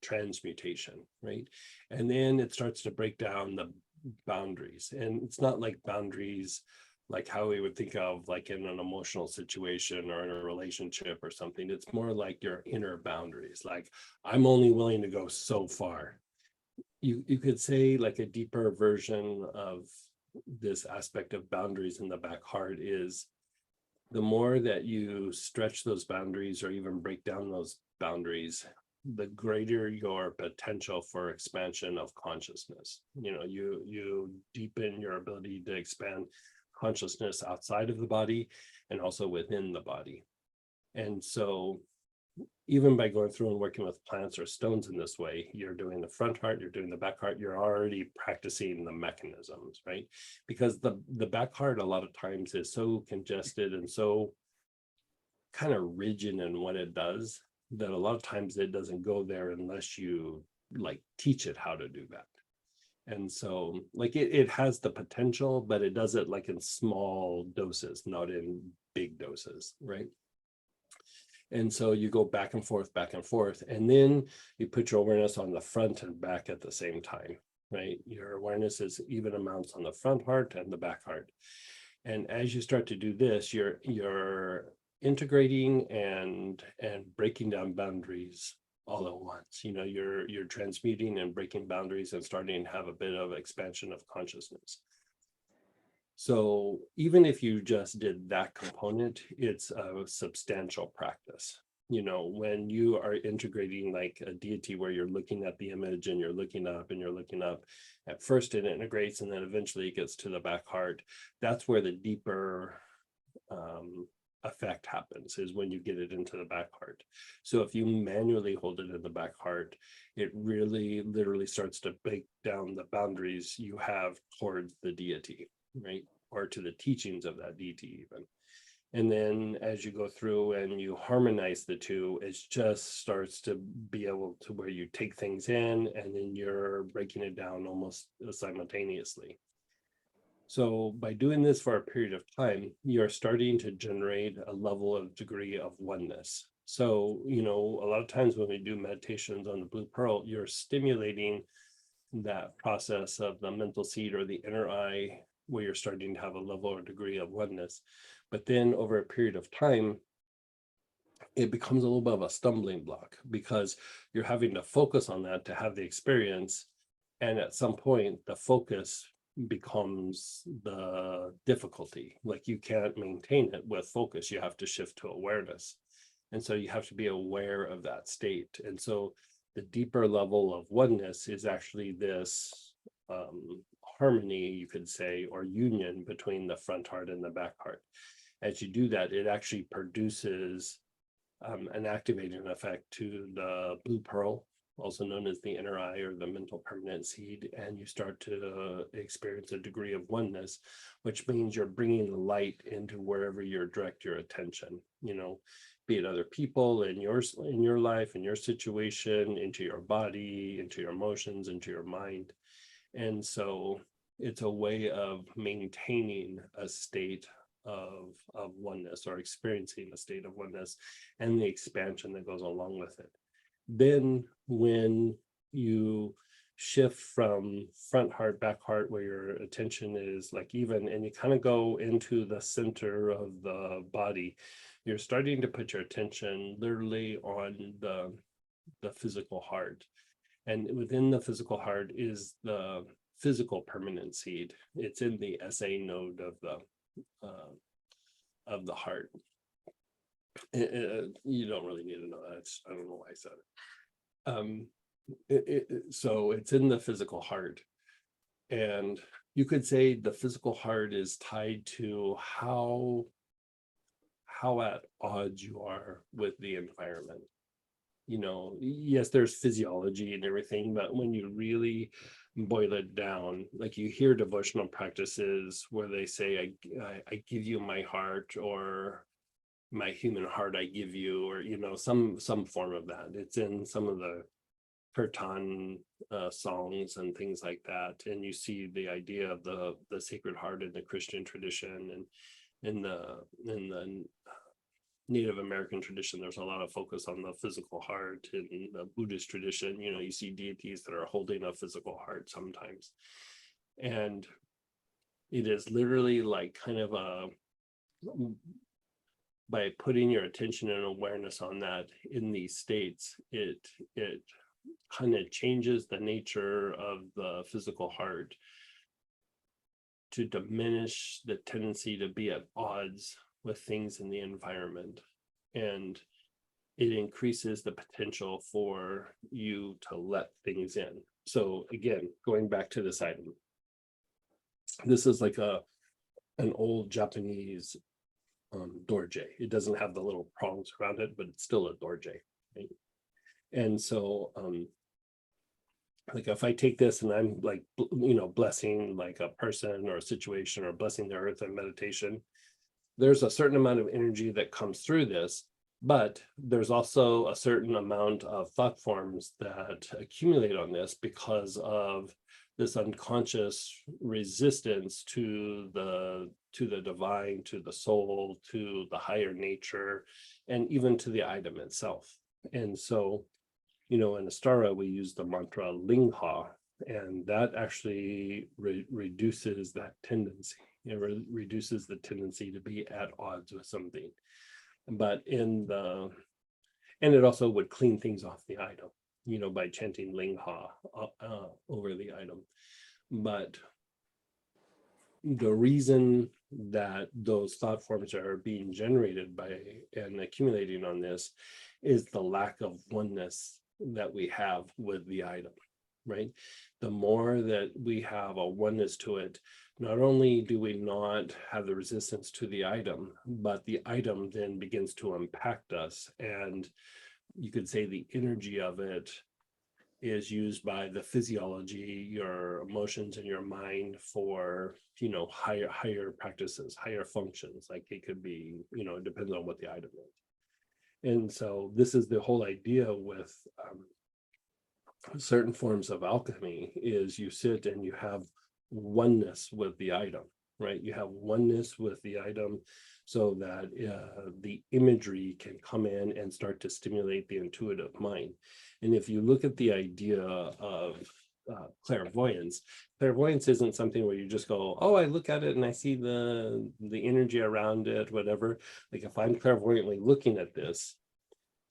transmutation, right? And then it starts to break down the boundaries. And it's not like boundaries like how we would think of like in an emotional situation or in a relationship or something. It's more like your inner boundaries. Like I'm only willing to go so far. You could say like a deeper version of this aspect of boundaries in the back heart is the more that you stretch those boundaries or even break down those boundaries, the greater your potential for expansion of consciousness. You deepen your ability to expand consciousness outside of the body and also within the body. And so even by going through and working with plants or stones in this way, you're doing the front heart, you're doing the back heart, you're already practicing the mechanisms, right? Because the back heart a lot of times is so congested and so kind of rigid in what it does that a lot of times it doesn't go there unless you like teach it how to do that. And so like it has the potential, but it does it like in small doses, not in big doses, right? And so you go back and forth, and then you put your awareness on the front and back at the same time, right? Your awareness is even amounts on the front heart and the back heart. And as you start to do this, you're integrating and breaking down boundaries all at once. You're transmuting and breaking boundaries and starting to have a bit of expansion of consciousness. So even if you just did that component, it's a substantial practice. When you are integrating like a deity where you're looking at the image and you're looking up and you're looking up, at first it integrates and then eventually it gets to the back heart. That's where the deeper effect happens, is when you get it into the back heart. So if you manually hold it in the back heart, it really literally starts to break down the boundaries you have towards the deity, right? Or to the teachings of that deity even. And then as you go through and you harmonize the two, it just starts to be able to where you take things in and then you're breaking it down almost simultaneously. So by doing this for a period of time, you're starting to generate a level of degree of oneness. So, a lot of times when we do meditations on the Blue Pearl, you're stimulating that process of the mental seed or the inner eye, where you're starting to have a level or degree of oneness. But then over a period of time, it becomes a little bit of a stumbling block because you're having to focus on that to have the experience. And at some point, the focus becomes the difficulty. Like you can't maintain it with focus. You have to shift to awareness. And so you have to be aware of that state. And so the deeper level of oneness is actually this harmony, you could say, or union between the front heart and the back heart. As you do that, it actually produces an activating effect to the blue pearl, also known as the inner eye or the mental permanent seed, and you start to experience a degree of oneness, which means you're bringing the light into wherever you direct your attention, be it other people in your life, in your situation, into your body, into your emotions, into your mind. And so it's a way of maintaining a state of oneness, or experiencing a state of oneness and the expansion that goes along with it. Then when you shift from front heart, back heart, where your attention is like even, and you kind of go into the center of the body, you're starting to put your attention literally on the physical heart. And within the physical heart is the physical permanent seed. It's in the SA node of the heart. You don't really need to know that. I don't know why I said it. So it's in the physical heart. And you could say the physical heart is tied to how at odds you are with the environment. Yes, there's physiology and everything, but when you really boil it down, like you hear devotional practices where they say, I give you my heart, or my human heart I give you, or some form of that. It's in some of the kirtan songs and things like that, and you see the idea of the Sacred Heart in the Christian tradition, and in the Native American tradition, there's a lot of focus on the physical heart. In the Buddhist tradition, you know, you see deities that are holding a physical heart sometimes, and it is literally like kind of a, by putting your attention and awareness on that in these states, it kind of changes the nature of the physical heart to diminish the tendency to be at odds with things in the environment, and it increases the potential for you to let things in. So again, going back to this item, this is like an old Japanese dorje. It doesn't have the little prongs around it, but it's still a dorje, right? And so like if I take this and I'm like, you know, blessing like a person or a situation, or blessing the earth in meditation, there's a certain amount of energy that comes through this, but there's also a certain amount of thought forms that accumulate on this because of this unconscious resistance to the divine, to the soul, to the higher nature, and even to the item itself. And so, you know, in Astara, we use the mantra Lingha, and that actually reduces that tendency. It reduces the tendency to be at odds with something. But and it also would clean things off the item, you know, by chanting Lingha over the item. But the reason that those thought forms are being generated by and accumulating on this is the lack of oneness that we have with the item, right? The more that we have a oneness to it, not only do we not have the resistance to the item, but the item then begins to impact us. And you could say the energy of it is used by the physiology, your emotions, and your mind for, you know, higher practices, higher functions. Like it could be, you know, it depends on what the item is. And so this is the whole idea with certain forms of alchemy, is you sit and you have oneness with the item, right? You have oneness with the item so that the imagery can come in and start to stimulate the intuitive mind. And if you look at the idea of clairvoyance isn't something where you just go, oh, I look at it and I see the energy around it, whatever. Like if I'm clairvoyantly looking at this,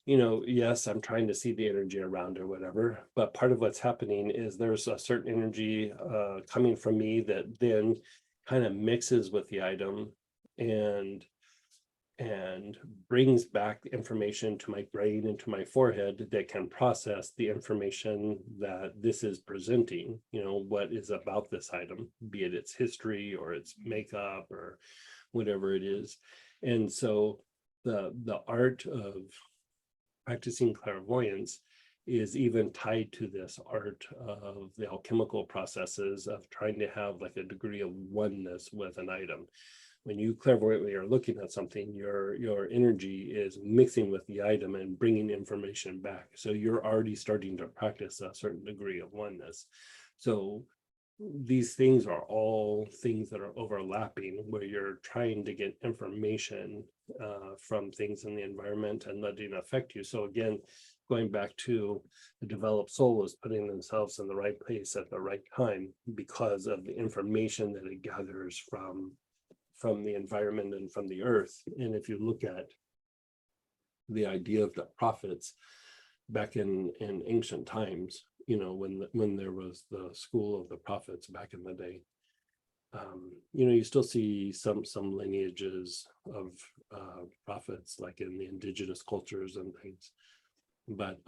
you know, yes, I'm trying to see the energy around or whatever, but part of what's happening is there's a certain energy coming from me that then kind of mixes with the item and brings back the information to my brain and to my forehead that can process the information that this is presenting, you know, what is about this item, be it its history or its makeup or whatever it is. And so the art of practicing clairvoyance is even tied to this art of the alchemical processes of trying to have like a degree of oneness with an item. When you clairvoyantly are looking at something, your energy is mixing with the item and bringing information back. So you're already starting to practice a certain degree of oneness. So these things are all things that are overlapping, where you're trying to get information from things in the environment and letting it affect you. So again, going back to the developed soul is putting themselves in the right place at the right time because of the information that it gathers from the environment and from the earth. And if you look at the idea of the prophets back in ancient times, you know, when there was the school of the prophets back in the day, you know, you still see some lineages of prophets like in the indigenous cultures and things, but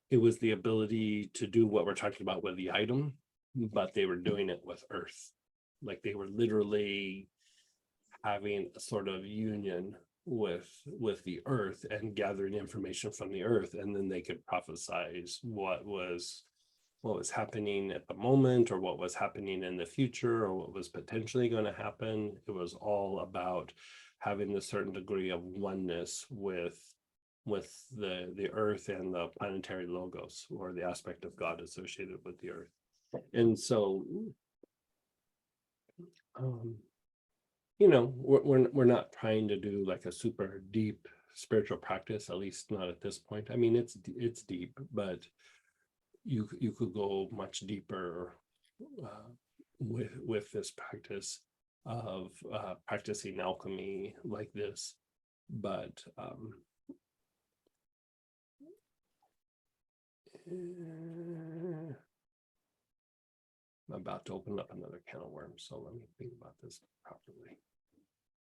it was the ability to do what we're talking about with the item, but they were doing it with earth. Like they were literally having a sort of union with the earth and gathering information from the earth, and then they could prophesize what was happening at the moment, or what was happening in the future, or what was potentially going to happen. It was all about having a certain degree of oneness with with the earth and the planetary logos, or the aspect of God associated with the earth. And so, you know, we're not trying to do like a super deep spiritual practice, at least not at this point. I mean, it's deep, but you could go much deeper with this practice of practicing alchemy like this. But I'm about to open up another can of worms, so let me think about this properly.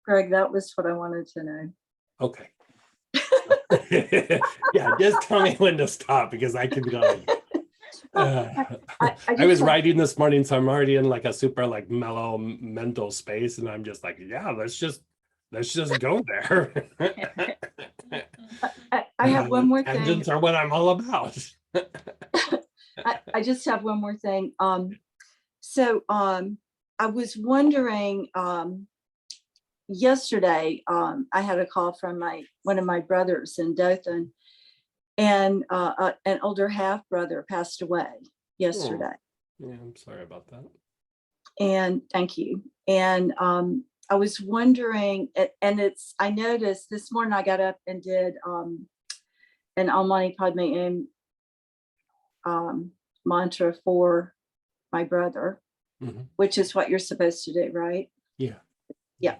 Greg, that was what I wanted to know. Okay. Yeah, just tell me when to stop, because I can go. I just was have- writing this morning, so I'm already in like a super like mellow mental space, and I'm just like, yeah, let's just go there. I have one more thing. Tangents are what I'm all about. I just have one more thing. So I was wondering, yesterday, I had a call from one of my brothers in Dothan, and an older half brother passed away yesterday. Yeah, I'm sorry about that. And thank you. And I was wondering, and I noticed this morning I got up and did an Almighty Padme mantra for my brother, Mhm. which is what you're supposed to do, right? Yeah. Yeah.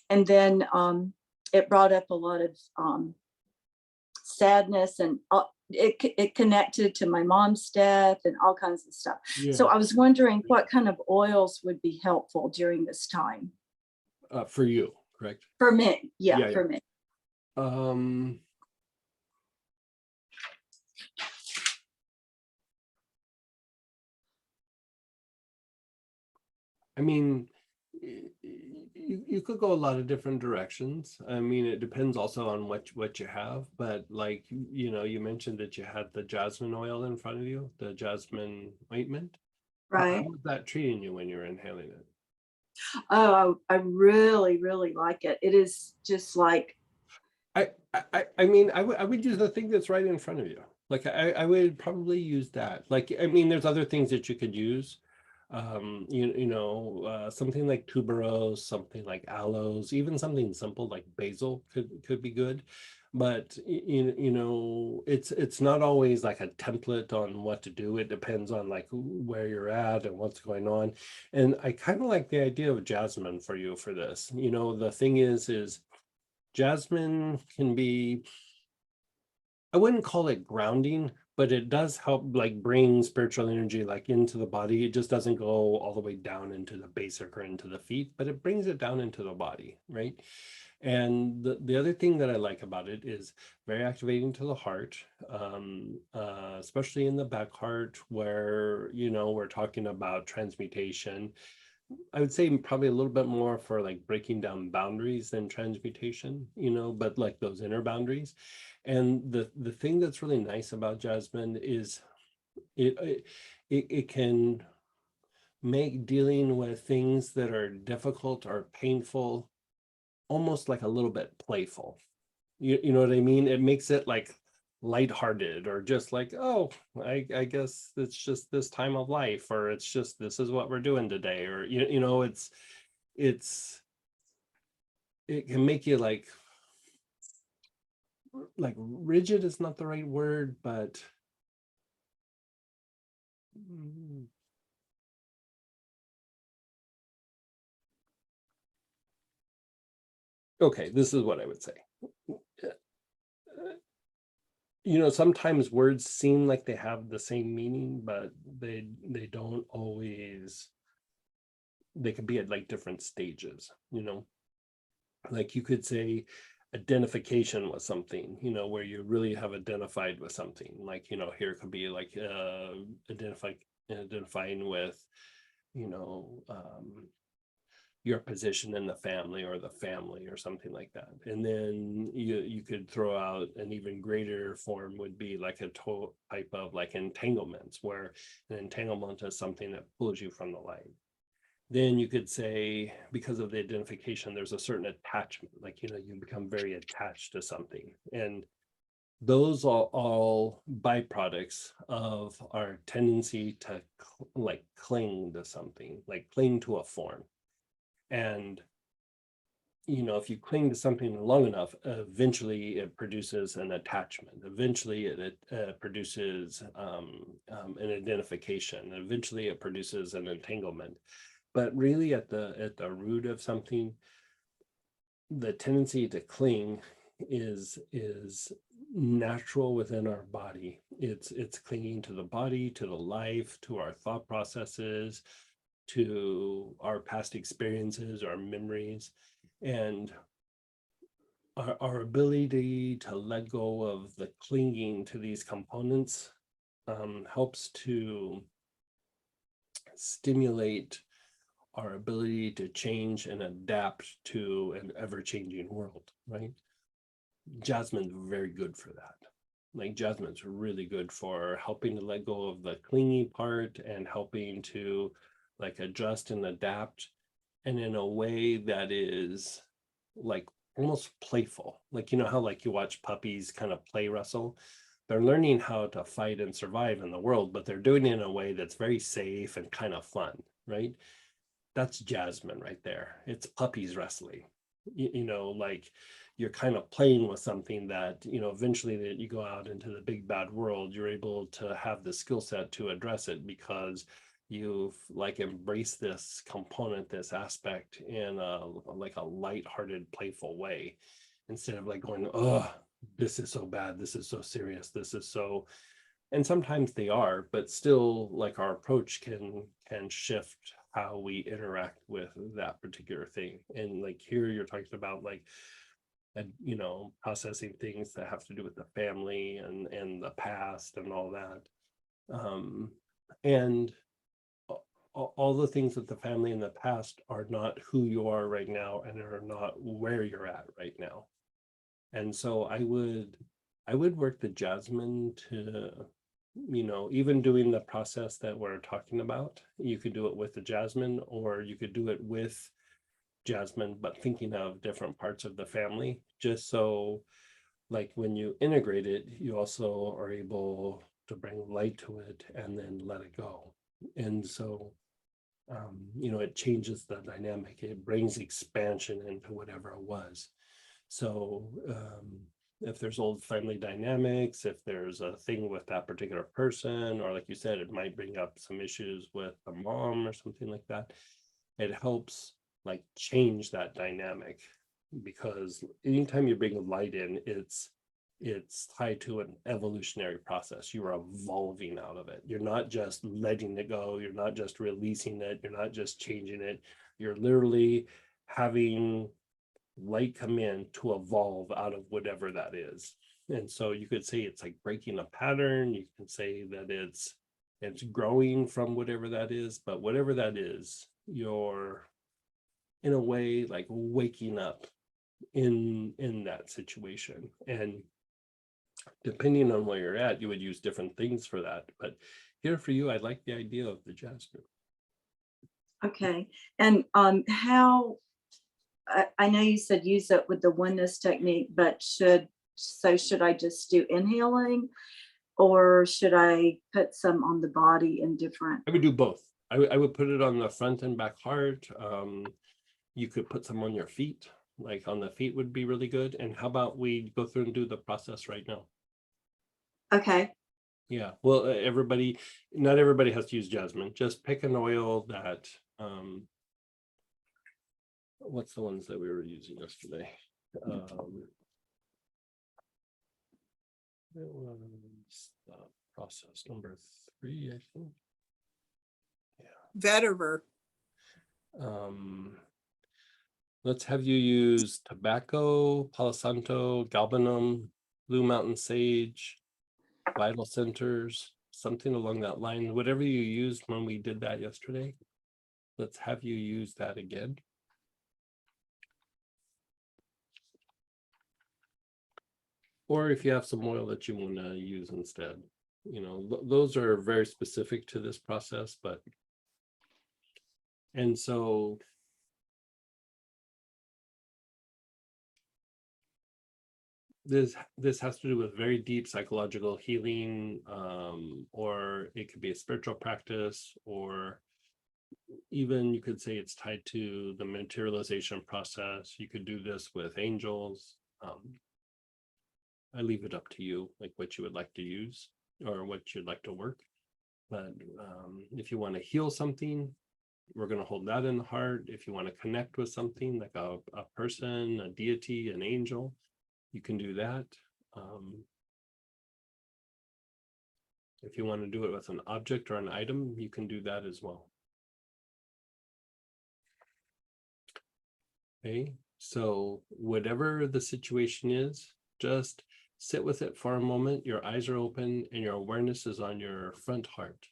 And then it brought up a lot of sadness, and it connected to my mom's death and all kinds of stuff. So I was wondering what kind of oils would be helpful during this time. For you, correct? For me. Yeah, Yeah, yeah. for me. I mean, you could go a lot of different directions. I mean, it depends also on what you have, but like, you know, you mentioned that you had the jasmine oil in front of you, the jasmine ointment. Right. How was that treating you when you were inhaling it? Oh, I really, really like it. It is just like, I mean, I would use the thing that's right in front of you. Like I would probably use that. Like, I mean, there's other things that you could use. Something like tuberose, something like aloes, even something simple like basil could be good. But it's not always like a template on what to do. It depends on like where you're at and what's going on. And I kind of like the idea of jasmine for you for this. You know, the thing is jasmine can be, I wouldn't call it grounding, but it does help like bring spiritual energy like into the body. It just doesn't go all the way down into the basic or into the feet, but it brings it down into the body, right? And the other thing that I like about it is very activating to the heart, especially in the back heart, where, you know, we're talking about transmutation. I would say probably a little bit more for like breaking down boundaries than transmutation, you know, but like those inner boundaries. And the thing that's really nice about jasmine is it can make dealing with things that are difficult or painful almost like a little bit playful. You know what I mean? It makes it like lighthearted, or just like, oh, I guess it's just this time of life, or it's just this is what we're doing today, or you know, it can make you like rigid is not the right word, but okay, this is what I would say. You know, sometimes words seem like they have the same meaning, but they don't always. They could be at like different stages, you know. Like you could say identification with something, you know, where you really have identified with something. Like, you know, here it could be like identifying with, you know, your position in the family or the family or something like that. And then you could throw out an even greater form would be like a type of like entanglements, where an entanglement is something that pulls you from the light. Then you could say, because of the identification, there's a certain attachment, like, you know, you become very attached to something. And those are all byproducts of our tendency to like cling to something, like cling to a form. And if you cling to something long enough, eventually it produces an attachment. Eventually it produces an identification. Eventually it produces an entanglement. But really at the root of something, the tendency to cling is natural within our body. It's clinging to the body, to the life, to our thought processes, to our past experiences, our memories. And our ability to let go of the clinging to these components helps to stimulate our ability to change and adapt to an ever-changing world, right? Jasmine's very good for that. Like jasmine's really good for helping to let go of the clingy part and helping to like adjust and adapt, and in a way that is like almost playful. Like, how like you watch puppies kind of play wrestle. They're learning how to fight and survive in the world, but they're doing it in a way that's very safe and kind of fun, right? That's jasmine right there. It's puppies wrestling. Like you're kind of playing with something that, eventually that you go out into the big bad world, you're able to have the skill set to address it because you've like embraced this component, this aspect in like a lighthearted, playful way, instead of like going, oh, this is so bad, this is so serious, this is so. And sometimes they are, but still like our approach can shift how we interact with that particular thing. And like here you're talking about like processing things that have to do with the family and the past and all that, and all the things with the family in the past are not who you are right now and are not where you're at right now. And so I would work the jasmine to, even doing the process that we're talking about, you could do it with the jasmine, or you could do it with jasmine, but thinking of different parts of the family, just so like when you integrate it, you also are able to bring light to it and then let it go. And so, it changes the dynamic. It brings expansion into whatever it was. So if there's old family dynamics, if there's a thing with that particular person, or like you said, it might bring up some issues with the mom or something like that, it helps like change that dynamic, because anytime you bring light in, it's tied to an evolutionary process. You are evolving out of it. You're not just letting it go. You're not just releasing it. You're not just changing it. You're literally having light come in to evolve out of whatever that is. And so you could say it's like breaking a pattern. You can say that it's growing from whatever that is, but whatever that is, you're in a way like waking up in that situation. And depending on where you're at, you would use different things for that. But here for you, I like the idea of the jasmine. Okay. And how, I know you said use it with the oneness technique, but should I just do inhaling, or should I put some on the body in different? I would do both. I would put it on the front and back heart. You could put some on your feet, like on the feet would be really good. And how about we go through and do the process right now? Okay. Yeah, well, not everybody has to use jasmine. Just pick an oil that, what's the ones that we were using yesterday? It was the process number 3, I think. Vetiver. Let's have you use tobacco, Palo Santo, galbanum, Blue Mountain sage, vital centers, something along that line. Whatever you used when we did that yesterday, let's have you use that again. Or if you have some oil that you want to use instead, those are very specific to this process, but. And so. this has to do with very deep psychological healing, or it could be a spiritual practice, or even you could say it's tied to the materialization process. You could do this with angels. I leave it up to you, like what you would like to use or what you'd like to work. But if you want to heal something, we're going to hold that in the heart. If you want to connect with something like a person, a deity, an angel, you can do that. If you want to do it with an object or an item, you can do that as well. Okay, so whatever the situation is, just sit with it for a moment. Your eyes are open and your awareness is on your front heart.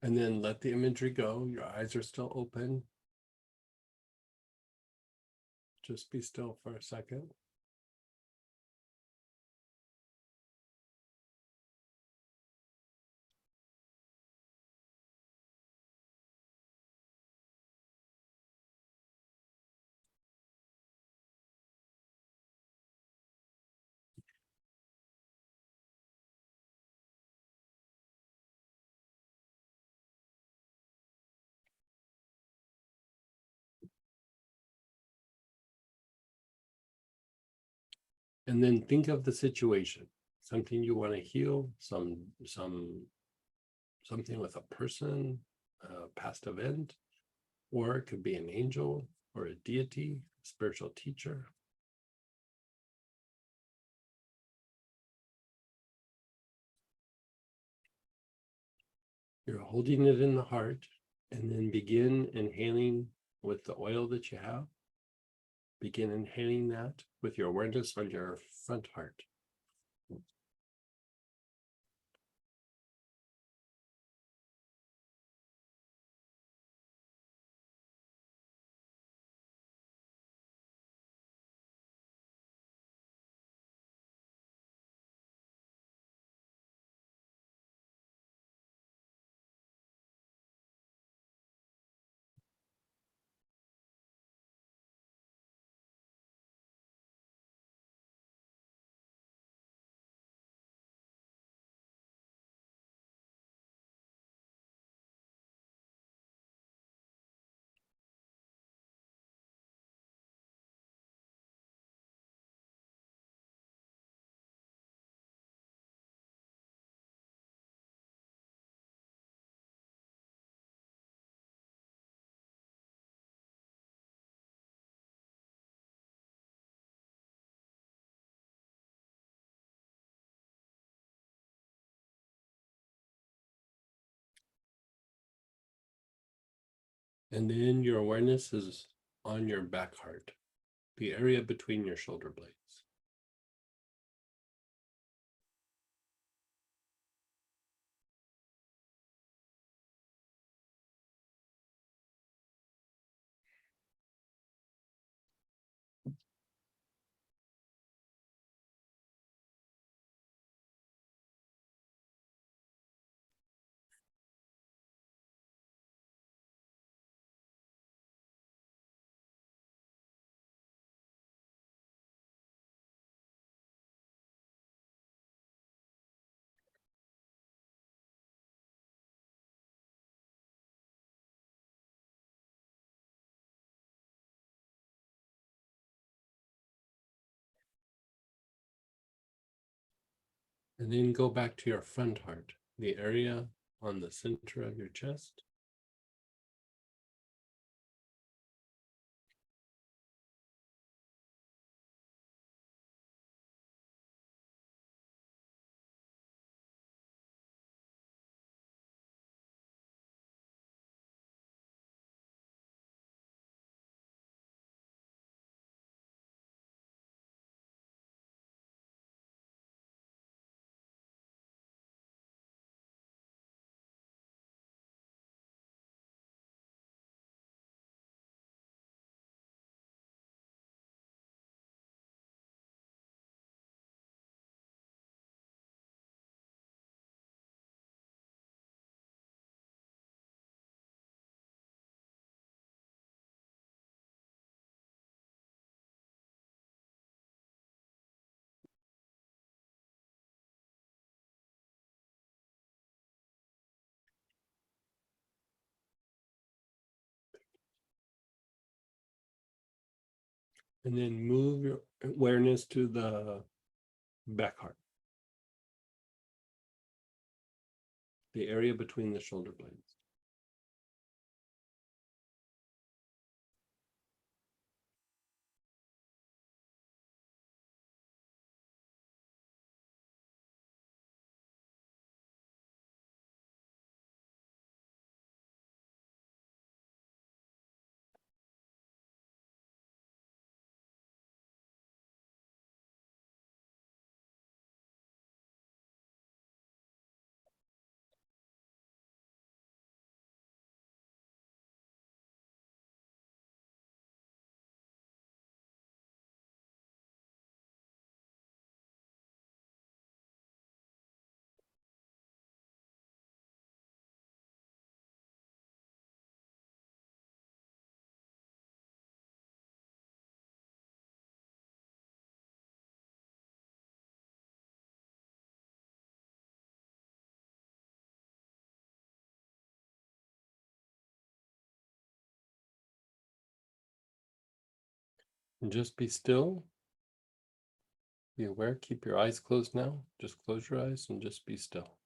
And then let the imagery go. Your eyes are still open. Just be still for a second. And then think of the situation, something you want to heal, something with a person, a past event, or it could be an angel or a deity, a spiritual teacher. You're holding it in the heart, and then begin inhaling with the oil that you have. Begin inhaling that with your awareness on your front heart. And then your awareness is on your back heart, the area between your shoulder blades. And then go back to your front heart, the area on the center of your chest. And then move your awareness to the back heart. The area between the shoulder blades. And just be still. Be aware, keep your eyes closed now. Just close your eyes and just be still.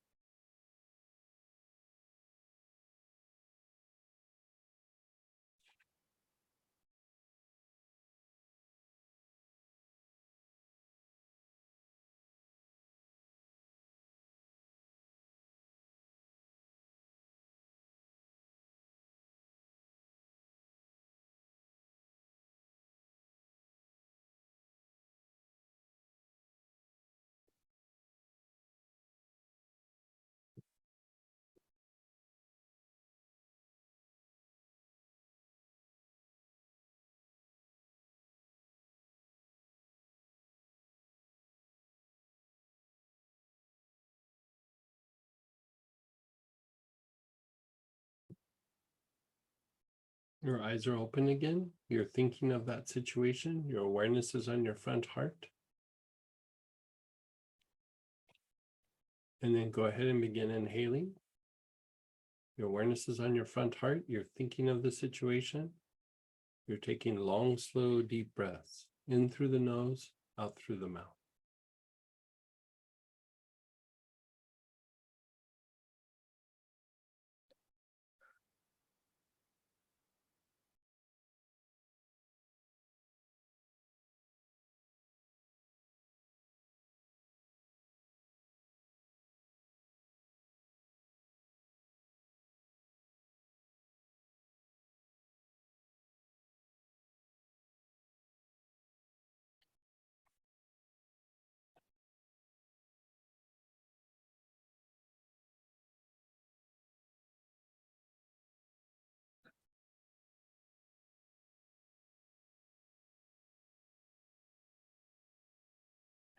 Your eyes are open again. You're thinking of that situation. Your awareness is on your front heart. And then go ahead and begin inhaling. Your awareness is on your front heart. You're thinking of the situation. You're taking long, slow, deep breaths in through the nose, out through the mouth.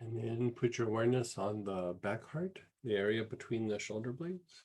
And then put your awareness on the back heart, the area between the shoulder blades.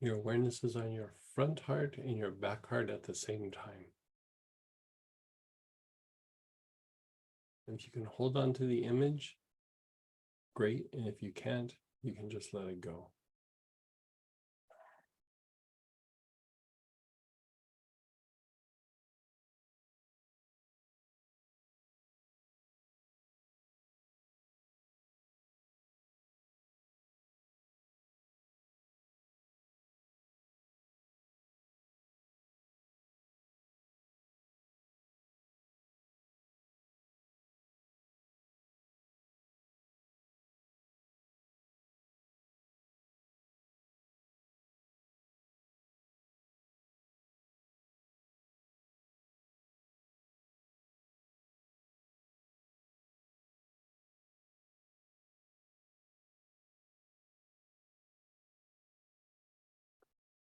Your awareness is on your front heart and your back heart at the same time. If you can hold on to the image, great. And if you can't, you can just let it go.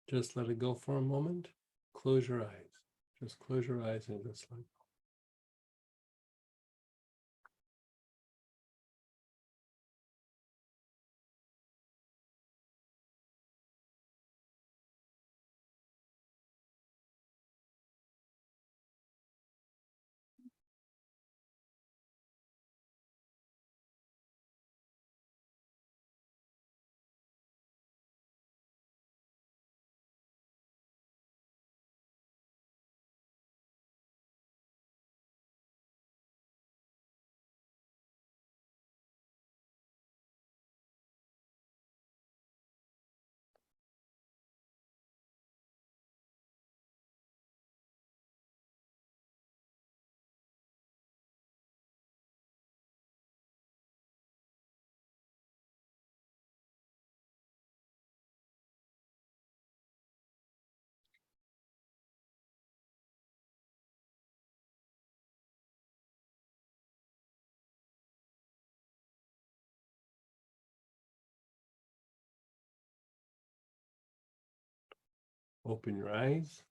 Just let it go for a moment. Close your eyes. Just close your eyes and just let go. Open your eyes.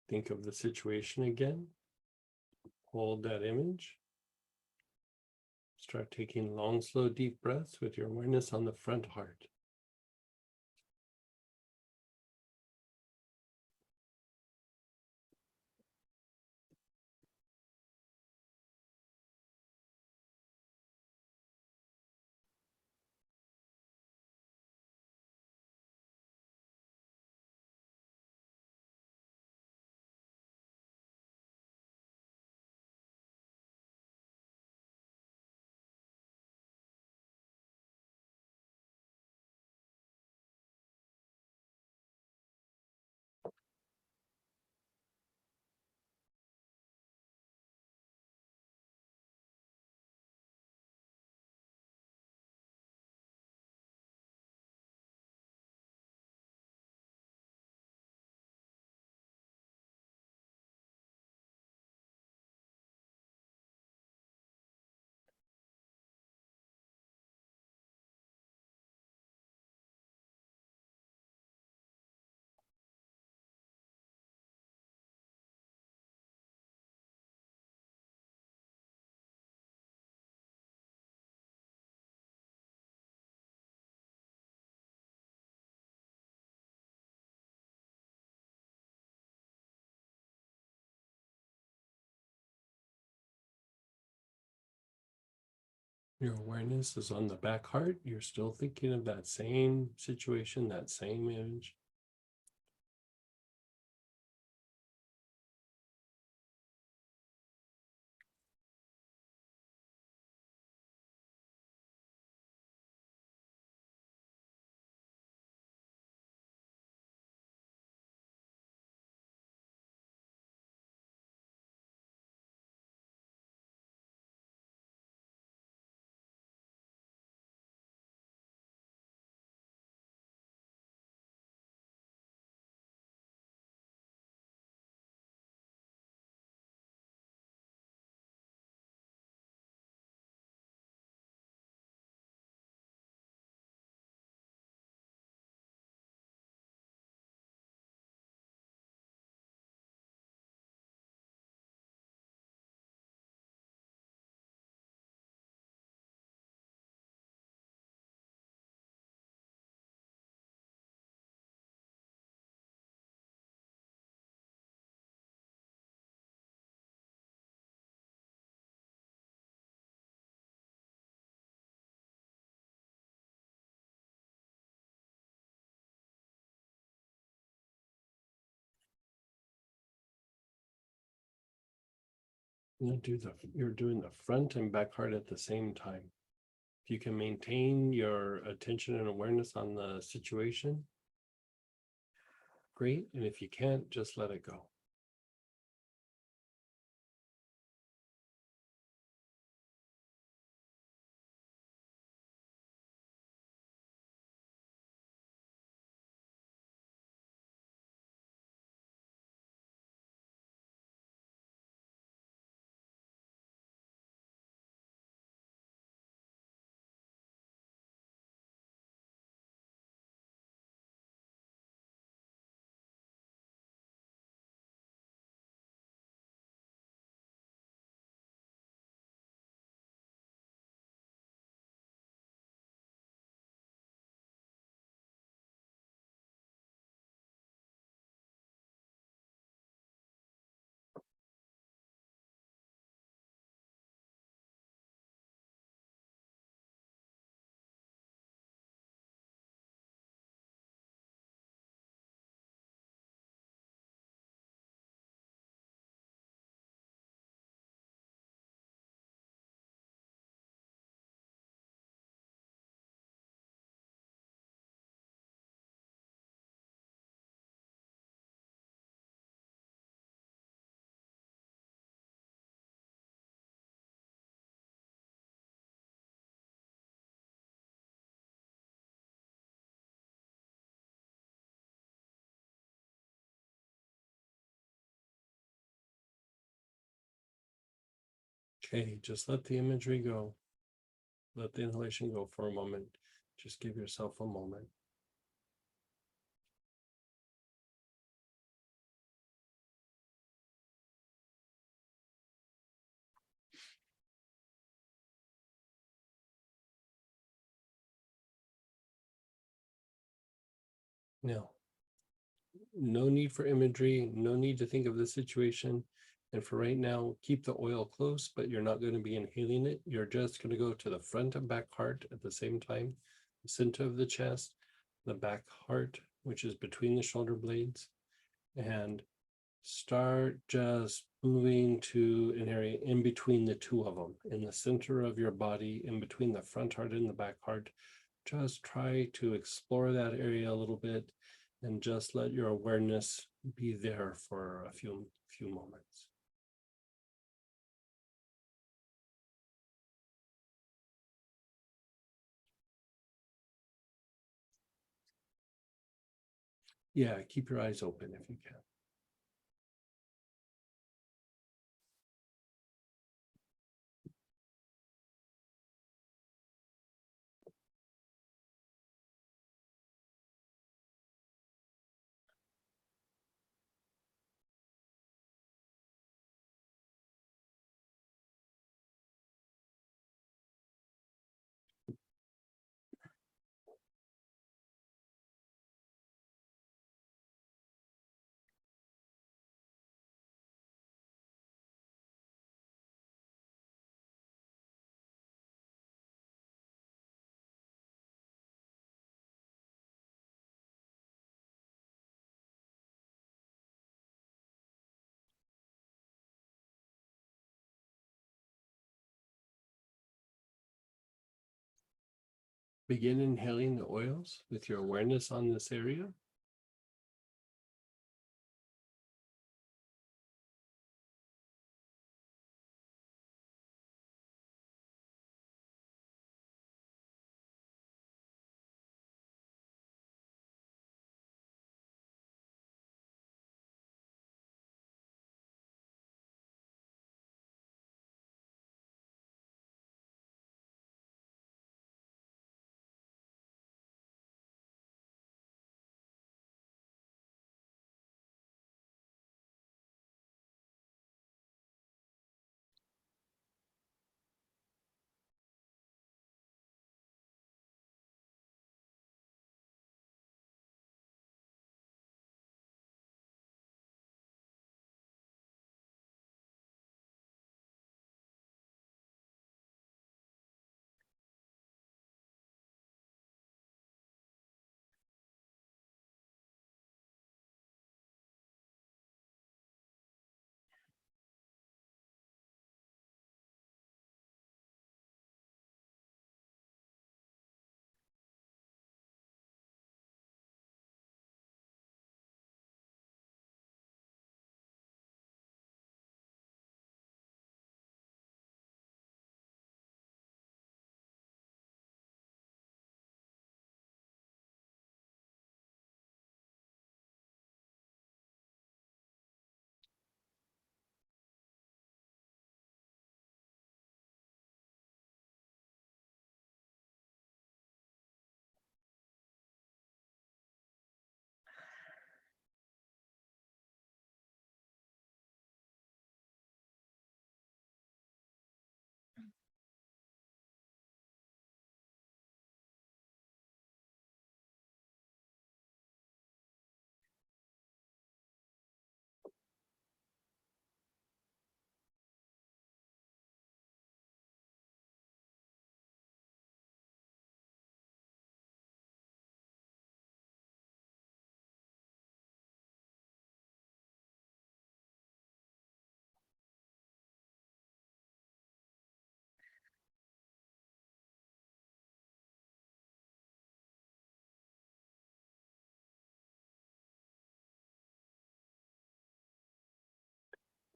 Think of the situation again. Hold that image. Start taking long, slow, deep breaths with your awareness on the front heart. Your awareness is on the back heart. You're still thinking of that same situation, that same image. You're doing the front and back heart at the same time. If you can maintain your attention and awareness on the situation, great. And if you can't, just let it go. Okay, just let the imagery go. Let the inhalation go for a moment. Just give yourself a moment. Now, no need for imagery, no need to think of the situation. And for right now, keep the oil close, but you're not going to be inhaling it. You're just going to go to the front and back heart at the same time, the center of the chest, the back heart, which is between the shoulder blades, and start just moving to an area in between the two of them, in the center of your body, in between the front heart and the back heart. Just try to explore that area a little bit and just let your awareness be there for a few moments. Yeah, keep your eyes open if you can. Begin inhaling the oils with your awareness on this area.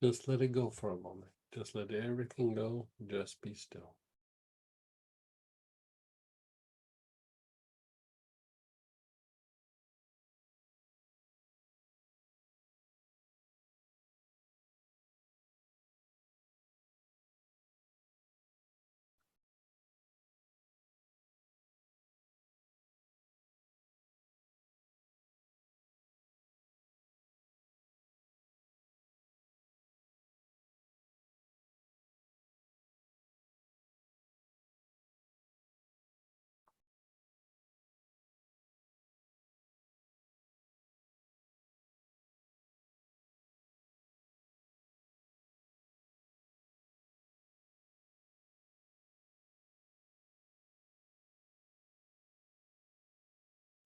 Just let it go for a moment. Just let everything go. Just be still.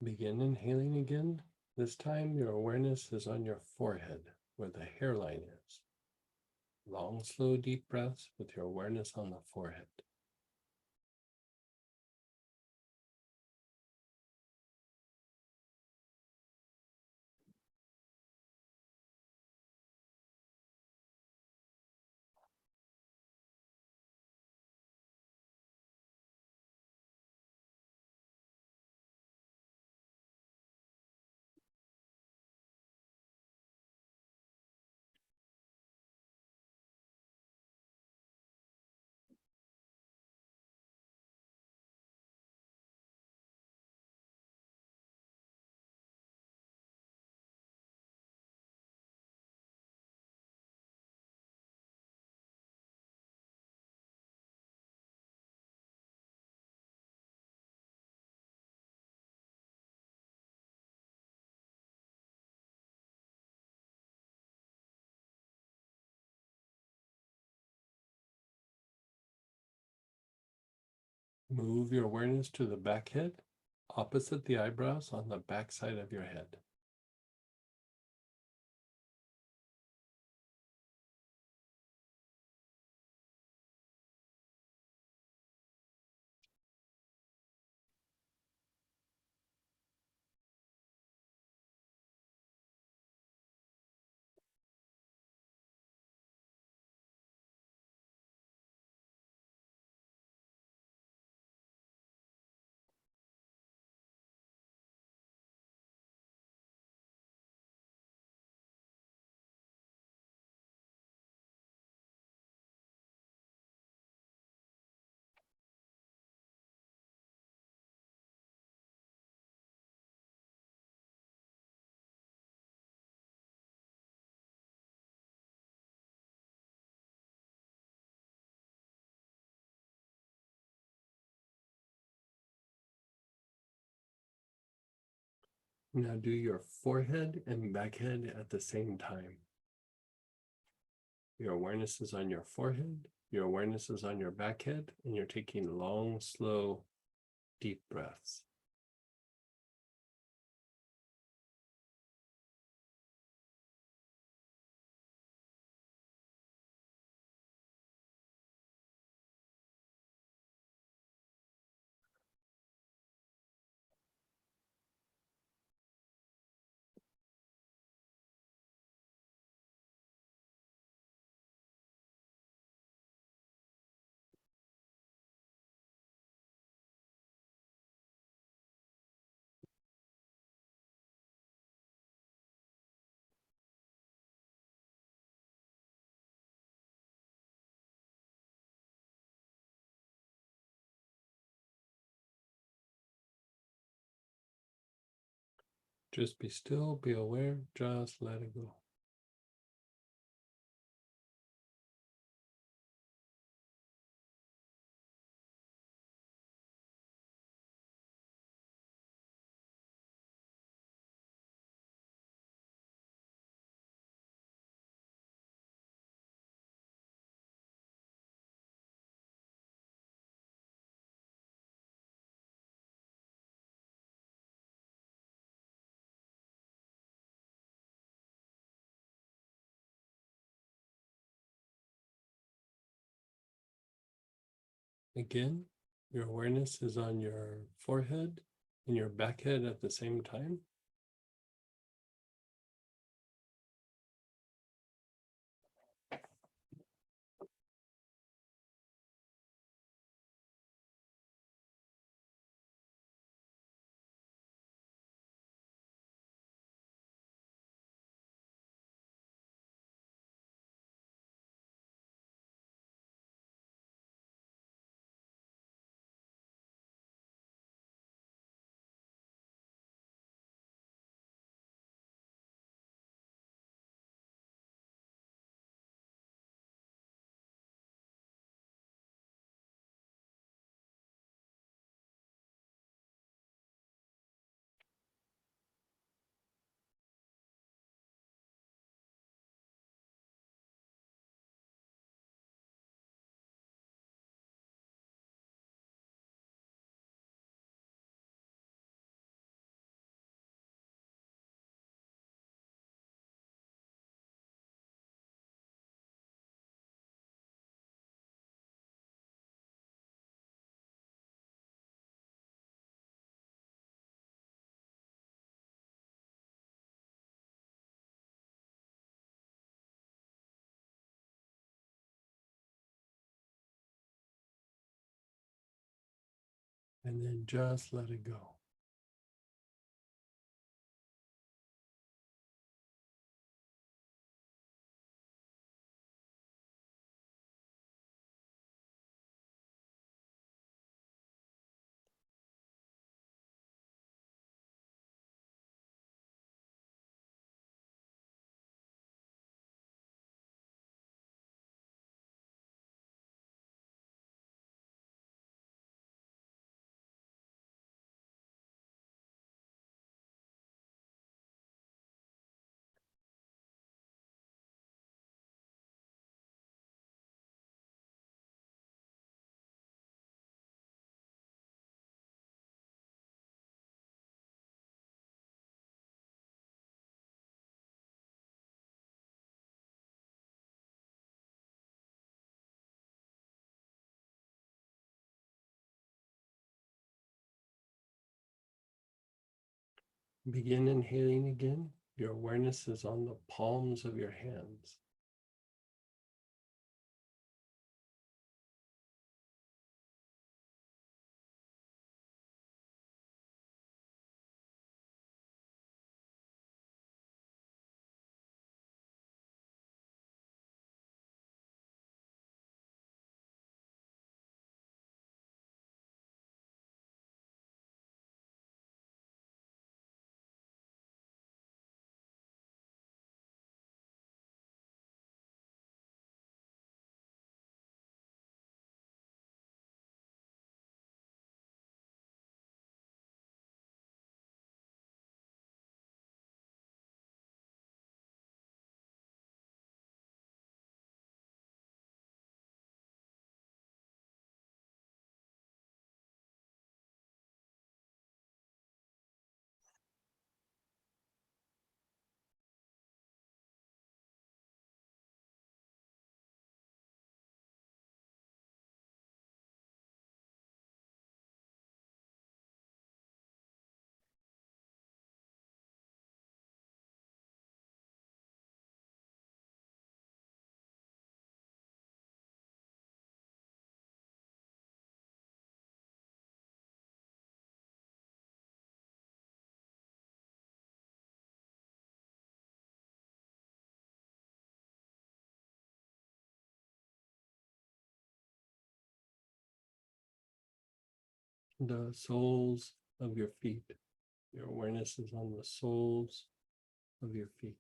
Begin inhaling again. This time your awareness is on your forehead where the hairline is. Long, slow, deep breaths with your awareness on the forehead. Move your awareness to the back head, opposite the eyebrows on the back side of your head. Now do your forehead and back head at the same time. Your awareness is on your forehead, your awareness is on your back head, and you're taking long, slow, deep breaths. Just be still, be aware, just let it go. Again, your awareness is on your forehead and your back head at the same time. And then just let it go. Begin inhaling again. Your awareness is on the palms of your hands. The soles of your feet. Your awareness is on the soles of your feet.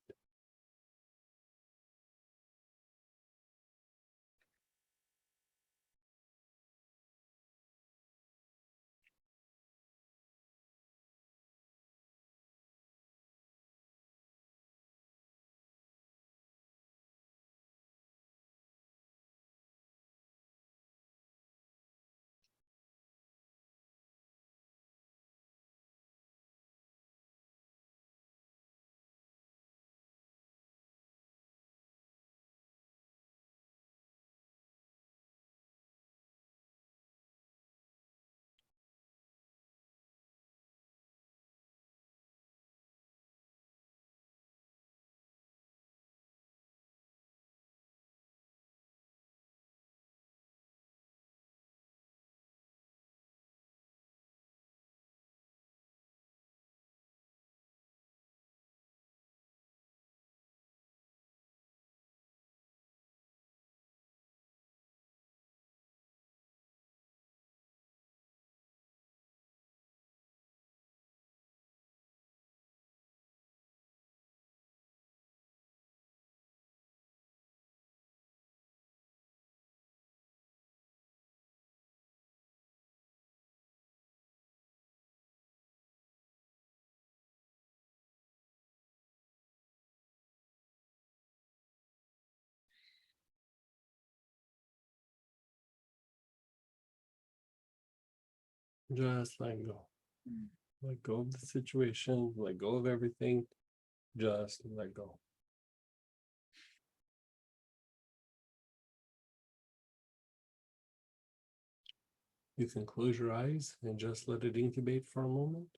Just let go. Let go of the situation, let go of everything. Just let go. You can close your eyes and just let it incubate for a moment.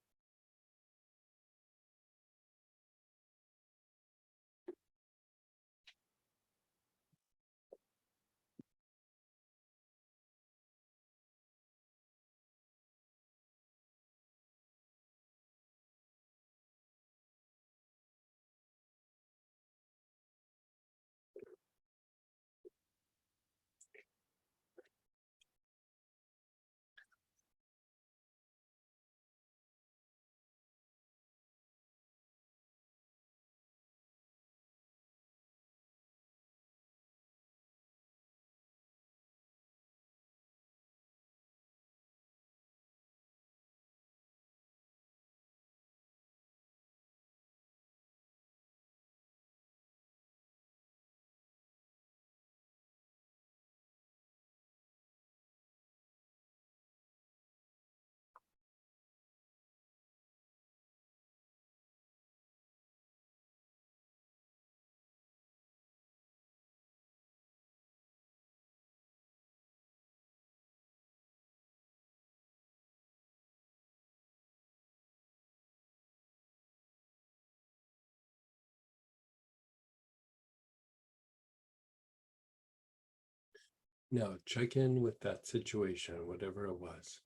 Now check in with that situation, whatever it was.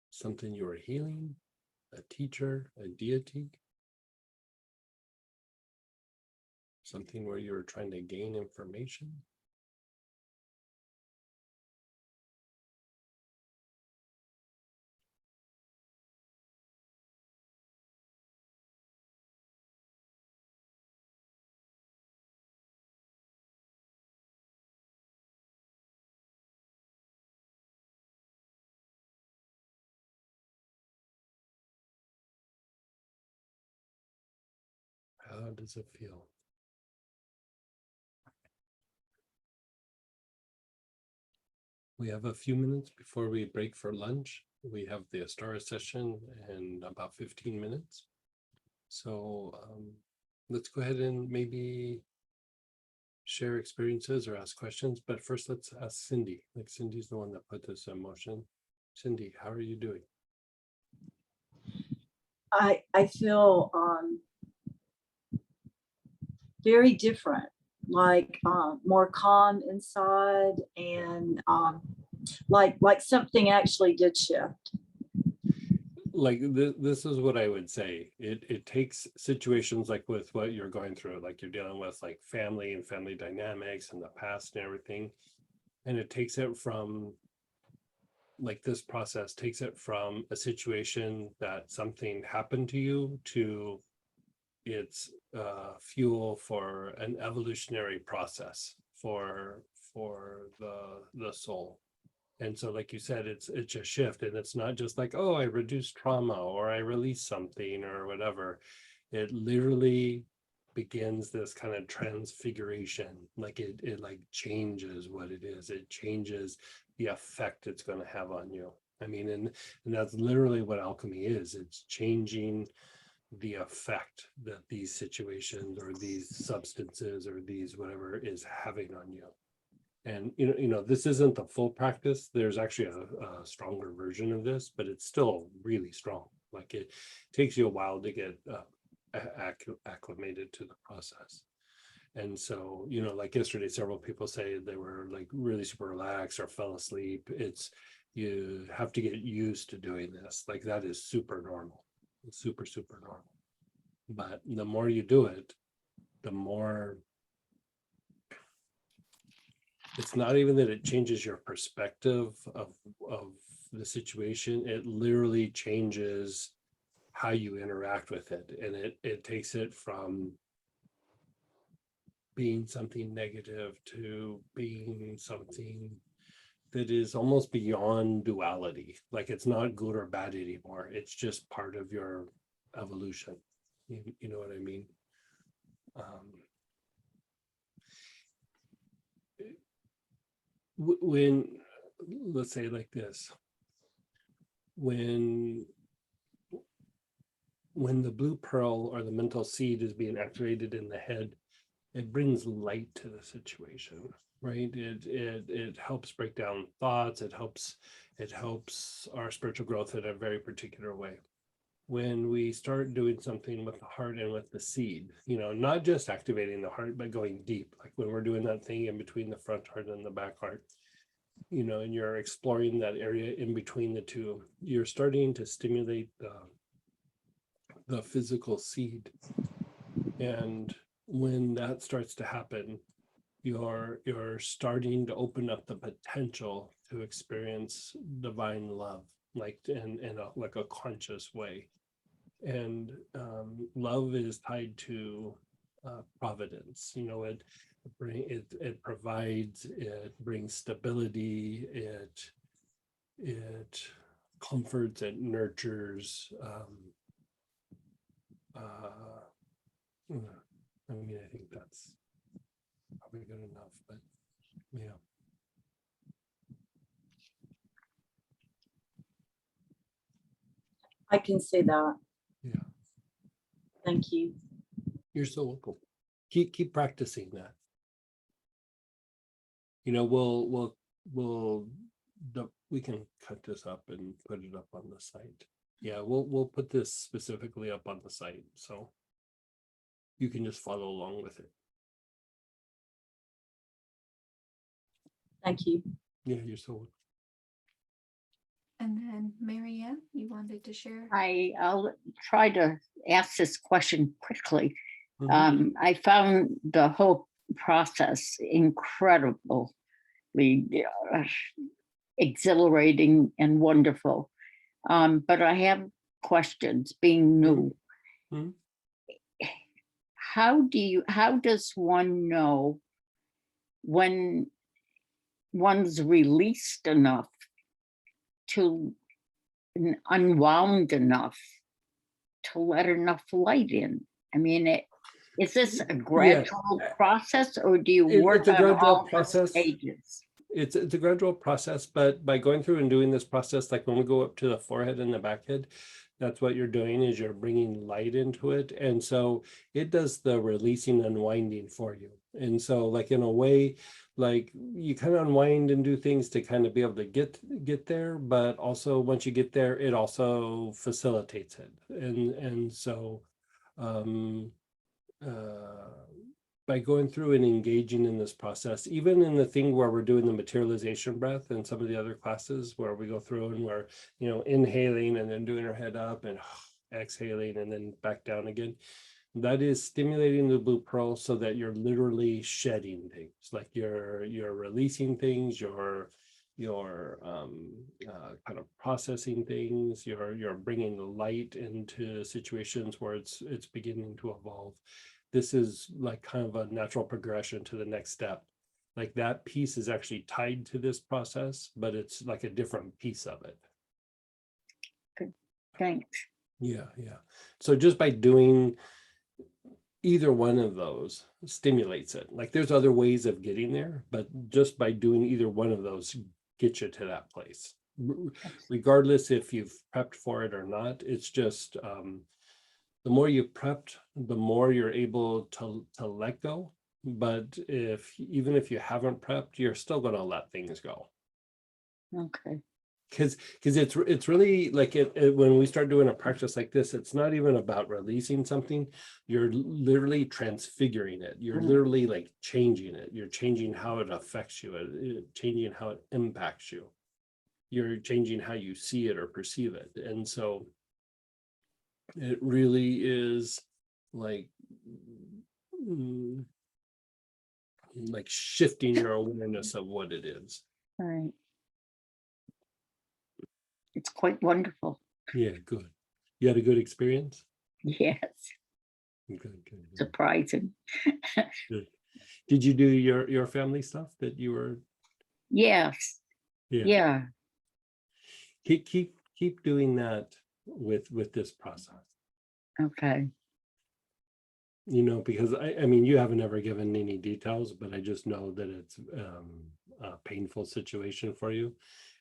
Something you were healing, a teacher, a deity, something where you were trying to gain information. How does it feel? We have a few minutes before we break for lunch. We have the Astara session in about 15 minutes. So let's go ahead and maybe share experiences or ask questions. But first, let's ask Cindy. Like Cindy's the one that put this in motion. Cindy, how are you doing? I feel very different, like more calm inside, and like something actually did shift. Like this is what I would say. It takes situations like with what you're going through, like you're dealing with like family and family dynamics and the past and everything. And it takes it from like this process takes it from a situation that something happened to you to it's fuel for an evolutionary process for the soul. And so, like you said, it's a shift, and it's not just like, oh, I reduced trauma or I released something or whatever. It literally begins this kind of transfiguration. Like it like changes what it is. It changes the effect it's going to have on you. I mean, and that's literally what alchemy is. It's changing the effect that these situations or these substances or these whatever is having on you. And this isn't the full practice. There's actually a stronger version of this, but it's still really strong. Like it takes you a while to get acclimated to the process. And so, like yesterday, several people say they were like really super relaxed or fell asleep. You have to get used to doing this. Like that is super normal, super, super normal. But the more you do it, the more it's not even that it changes your perspective of the situation. It literally changes how you interact with it. And it takes it from being something negative to being something that is almost beyond duality. Like it's not good or bad anymore. It's just part of your evolution. You know what I mean? When, let's say like this, when the blue pearl or the mental seed is being activated in the head, it brings light to the situation, right? It helps break down thoughts. It helps our spiritual growth in a very particular way. When we start doing something with the heart and with the seed, not just activating the heart, but going deep, like when we're doing that thing in between the front heart and the back heart, and you're exploring that area in between the two, you're starting to stimulate the physical seed. And when that starts to happen, you're starting to open up the potential to experience divine love, like in like a conscious way. And love is tied to providence. It provides, it brings stability, it comforts, it nurtures. I mean, I think that's probably good enough, but yeah. I can see that. Yeah. Thank you. You're so welcome. Keep practicing that. We can cut this up and put it up on the site. Yeah, we'll put this specifically up on the site, so you can just follow along with it. Thank you. Yeah, you're so. And then Mary Ann, you wanted to share? I'll try to ask this question quickly. Mhm. I found the whole process incredibly exhilarating and wonderful. But I have questions being new. Mhm. How does one know when one's released enough to unwound enough to let enough light in? I mean, is this a gradual process, or do you work It's a on gradual all the process. stages? It's a gradual process, but by going through and doing this process, like when we go up to the forehead and the back head, that's what you're doing is you're bringing light into it. And so it does the releasing, unwinding for you. And so like in a way, like you kind of unwind and do things to kind of be able to get there, but also once you get there, it also facilitates it. And so by going through and engaging in this process, even in the thing where we're doing the materialization breath and some of the other classes where we go through and we're, inhaling and then doing our head up and exhaling and then back down again, that is stimulating the blue pearl so that you're literally shedding things, like you're releasing things, you're kind of processing things, you're bringing the light into situations where it's beginning to evolve. This is like kind of a natural progression to the next step. Like that piece is actually tied to this process, but it's like a different piece of it. Good. Thanks. Yeah. So just by doing either one of those stimulates it. Like there's other ways of getting there, but just by doing either one of those get you to that place. Regardless if you've prepped for it or not, it's just the more you've prepped, the more you're able to let go. But even if you haven't prepped, you're still going to let things go. Okay. Because it's really like when we start doing a practice like this, it's not even about releasing something. You're literally transfiguring it. You're literally like changing it. You're changing how it affects you, changing how it impacts you. You're changing how you see it or perceive it. And so it really is like shifting your awareness of what it is. All right. It's quite wonderful. Yeah, good. You had a good experience? Yes. Good. Surprising. Good. Did you do your family stuff that you were? Yes. Yeah. Keep doing that with this process. Okay. Because I mean, you haven't ever given any details, but I just know that it's a painful situation for you.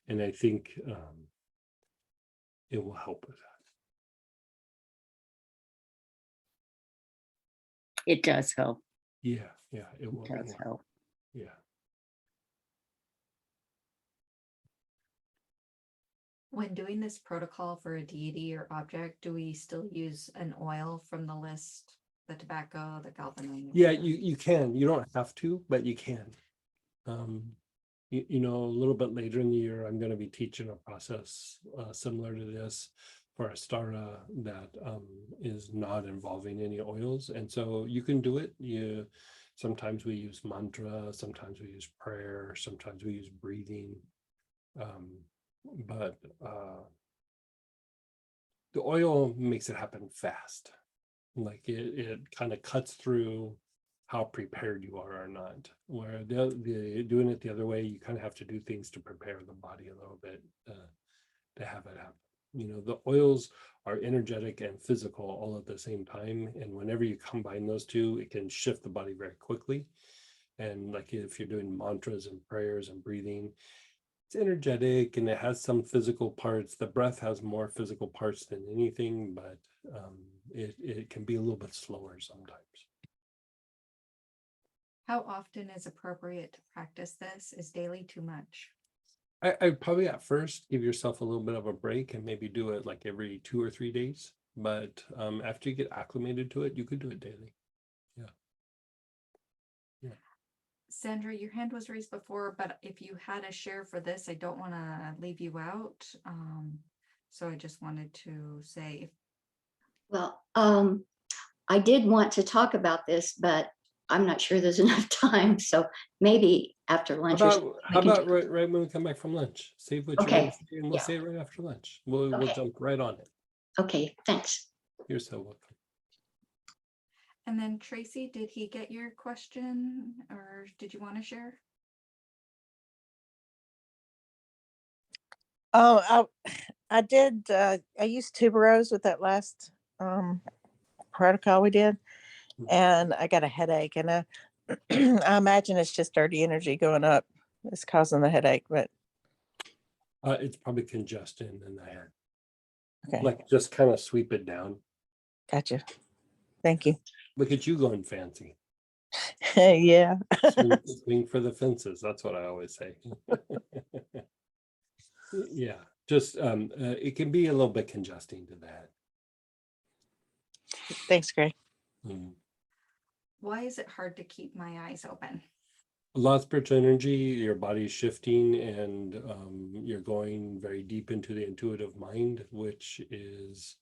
And I think it will help with that. It does help. Yeah, it will. It does help. Yeah. When doing this protocol for a deity or object, do we still use an oil from the list? The tobacco, the galvanizing? Yeah, you can. You don't have to, but you can. A little bit later in the year, I'm going to be teaching a process similar to this for Astara that is not involving any oils. And so you can do it. Sometimes we use mantra, sometimes we use prayer, sometimes we use breathing. But the oil makes it happen fast. Like it kind of cuts through how prepared you are or not. Where the doing it the other way, you kind of have to do things to prepare the body a little bit to have it happen. The oils are energetic and physical all at the same time, and whenever you combine those two, it can shift the body very quickly. And like if you're doing mantras and prayers and breathing, it's energetic and it has some physical parts. The breath has more physical parts than anything, but it can be a little bit slower sometimes. How often is appropriate to practice this? Is daily too much? I'd probably at first give yourself a little bit of a break and maybe do it like every 2 or 3 days. But after you get acclimated to it, you could do it daily. Yeah. Sandra, your hand was raised before, but if you had a share for this, I don't want to leave you out. So I just wanted to say, Well, I did want to talk about this, but I'm not sure there's enough time. So maybe after How lunch or about, something, how we can about do- right when we come back from lunch? Save what you're Okay, gonna say and we'll yeah. say it right after lunch. We'll Okay. jump right on it. Okay, thanks. You're so welcome. and then Tracy, did he get your question or did you want to share? Oh, I did, I used tuberose with that last protocol we did, and I got a headache, and I imagine it's just dirty energy going up. It's causing the headache, but It's probably congestion in the head. okay, Like just kind of sweep it down. gotcha. Thank you. Look at you going fancy. Yeah. Swing for the fences. That's what I always say. Yeah, just it can be a little bit congesting to that. Thanks, Greg. Why is it hard to keep my eyes open? A lot of spiritual energy, your body's shifting, and you're going very deep into the intuitive mind, which is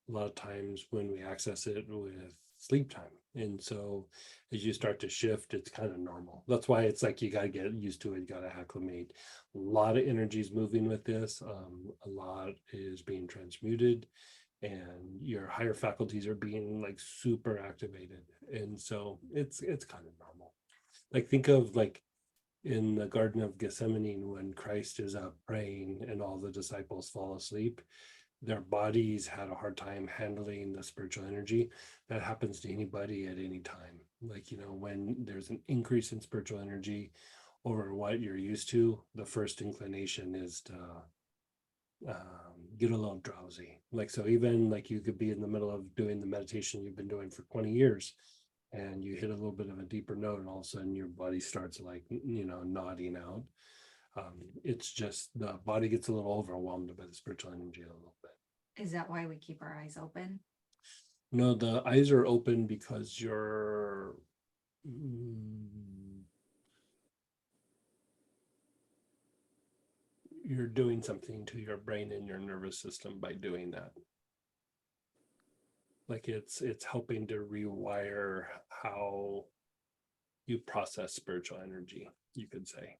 a lot of times when we access it with sleep time. And so as you start to shift, it's kind of normal. That's why it's like you got to get used to it, you got to acclimate. A lot of energy is moving with this, a lot is being transmuted, and your higher faculties are being like super activated. And so it's kind of normal. Like think of like in the Garden of Gethsemane when Christ is up praying and all the disciples fall asleep. Their bodies had a hard time handling the spiritual energy. That happens to anybody at any time. Like, you know, when there's an increase in spiritual energy over what you're used to, the first inclination is to get a little drowsy. Like, so even like you could be in the middle of doing the meditation you've been doing for 20 years and you hit a little bit of a deeper note and all of a sudden your body starts like, you know, nodding out. It's just the body gets a little overwhelmed by the spiritual energy a little bit. Is that why we keep our eyes open? No, the eyes are open because you're doing something to your brain and your nervous system by doing that. Like it's helping to rewire how you process spiritual energy, you could say.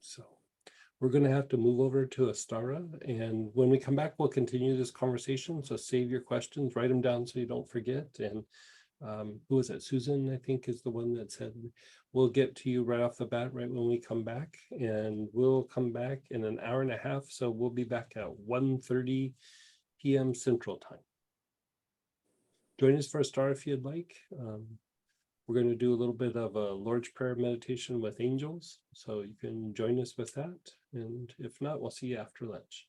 So we're going to have to move over to Astara, and when we come back, we'll continue this conversation. So save your questions, write them down so you don't forget. And who was it? Susan, I think, is the one that said we'll get to you right off the bat, right when we come back, and we'll come back in an hour and a half. So we'll be back at 1:30 p.m. Central Time. Join us for Astara if you'd like. We're going to do a little bit of a Lord's Prayer meditation with angels. So you can join us with that. And if not, we'll see you after lunch.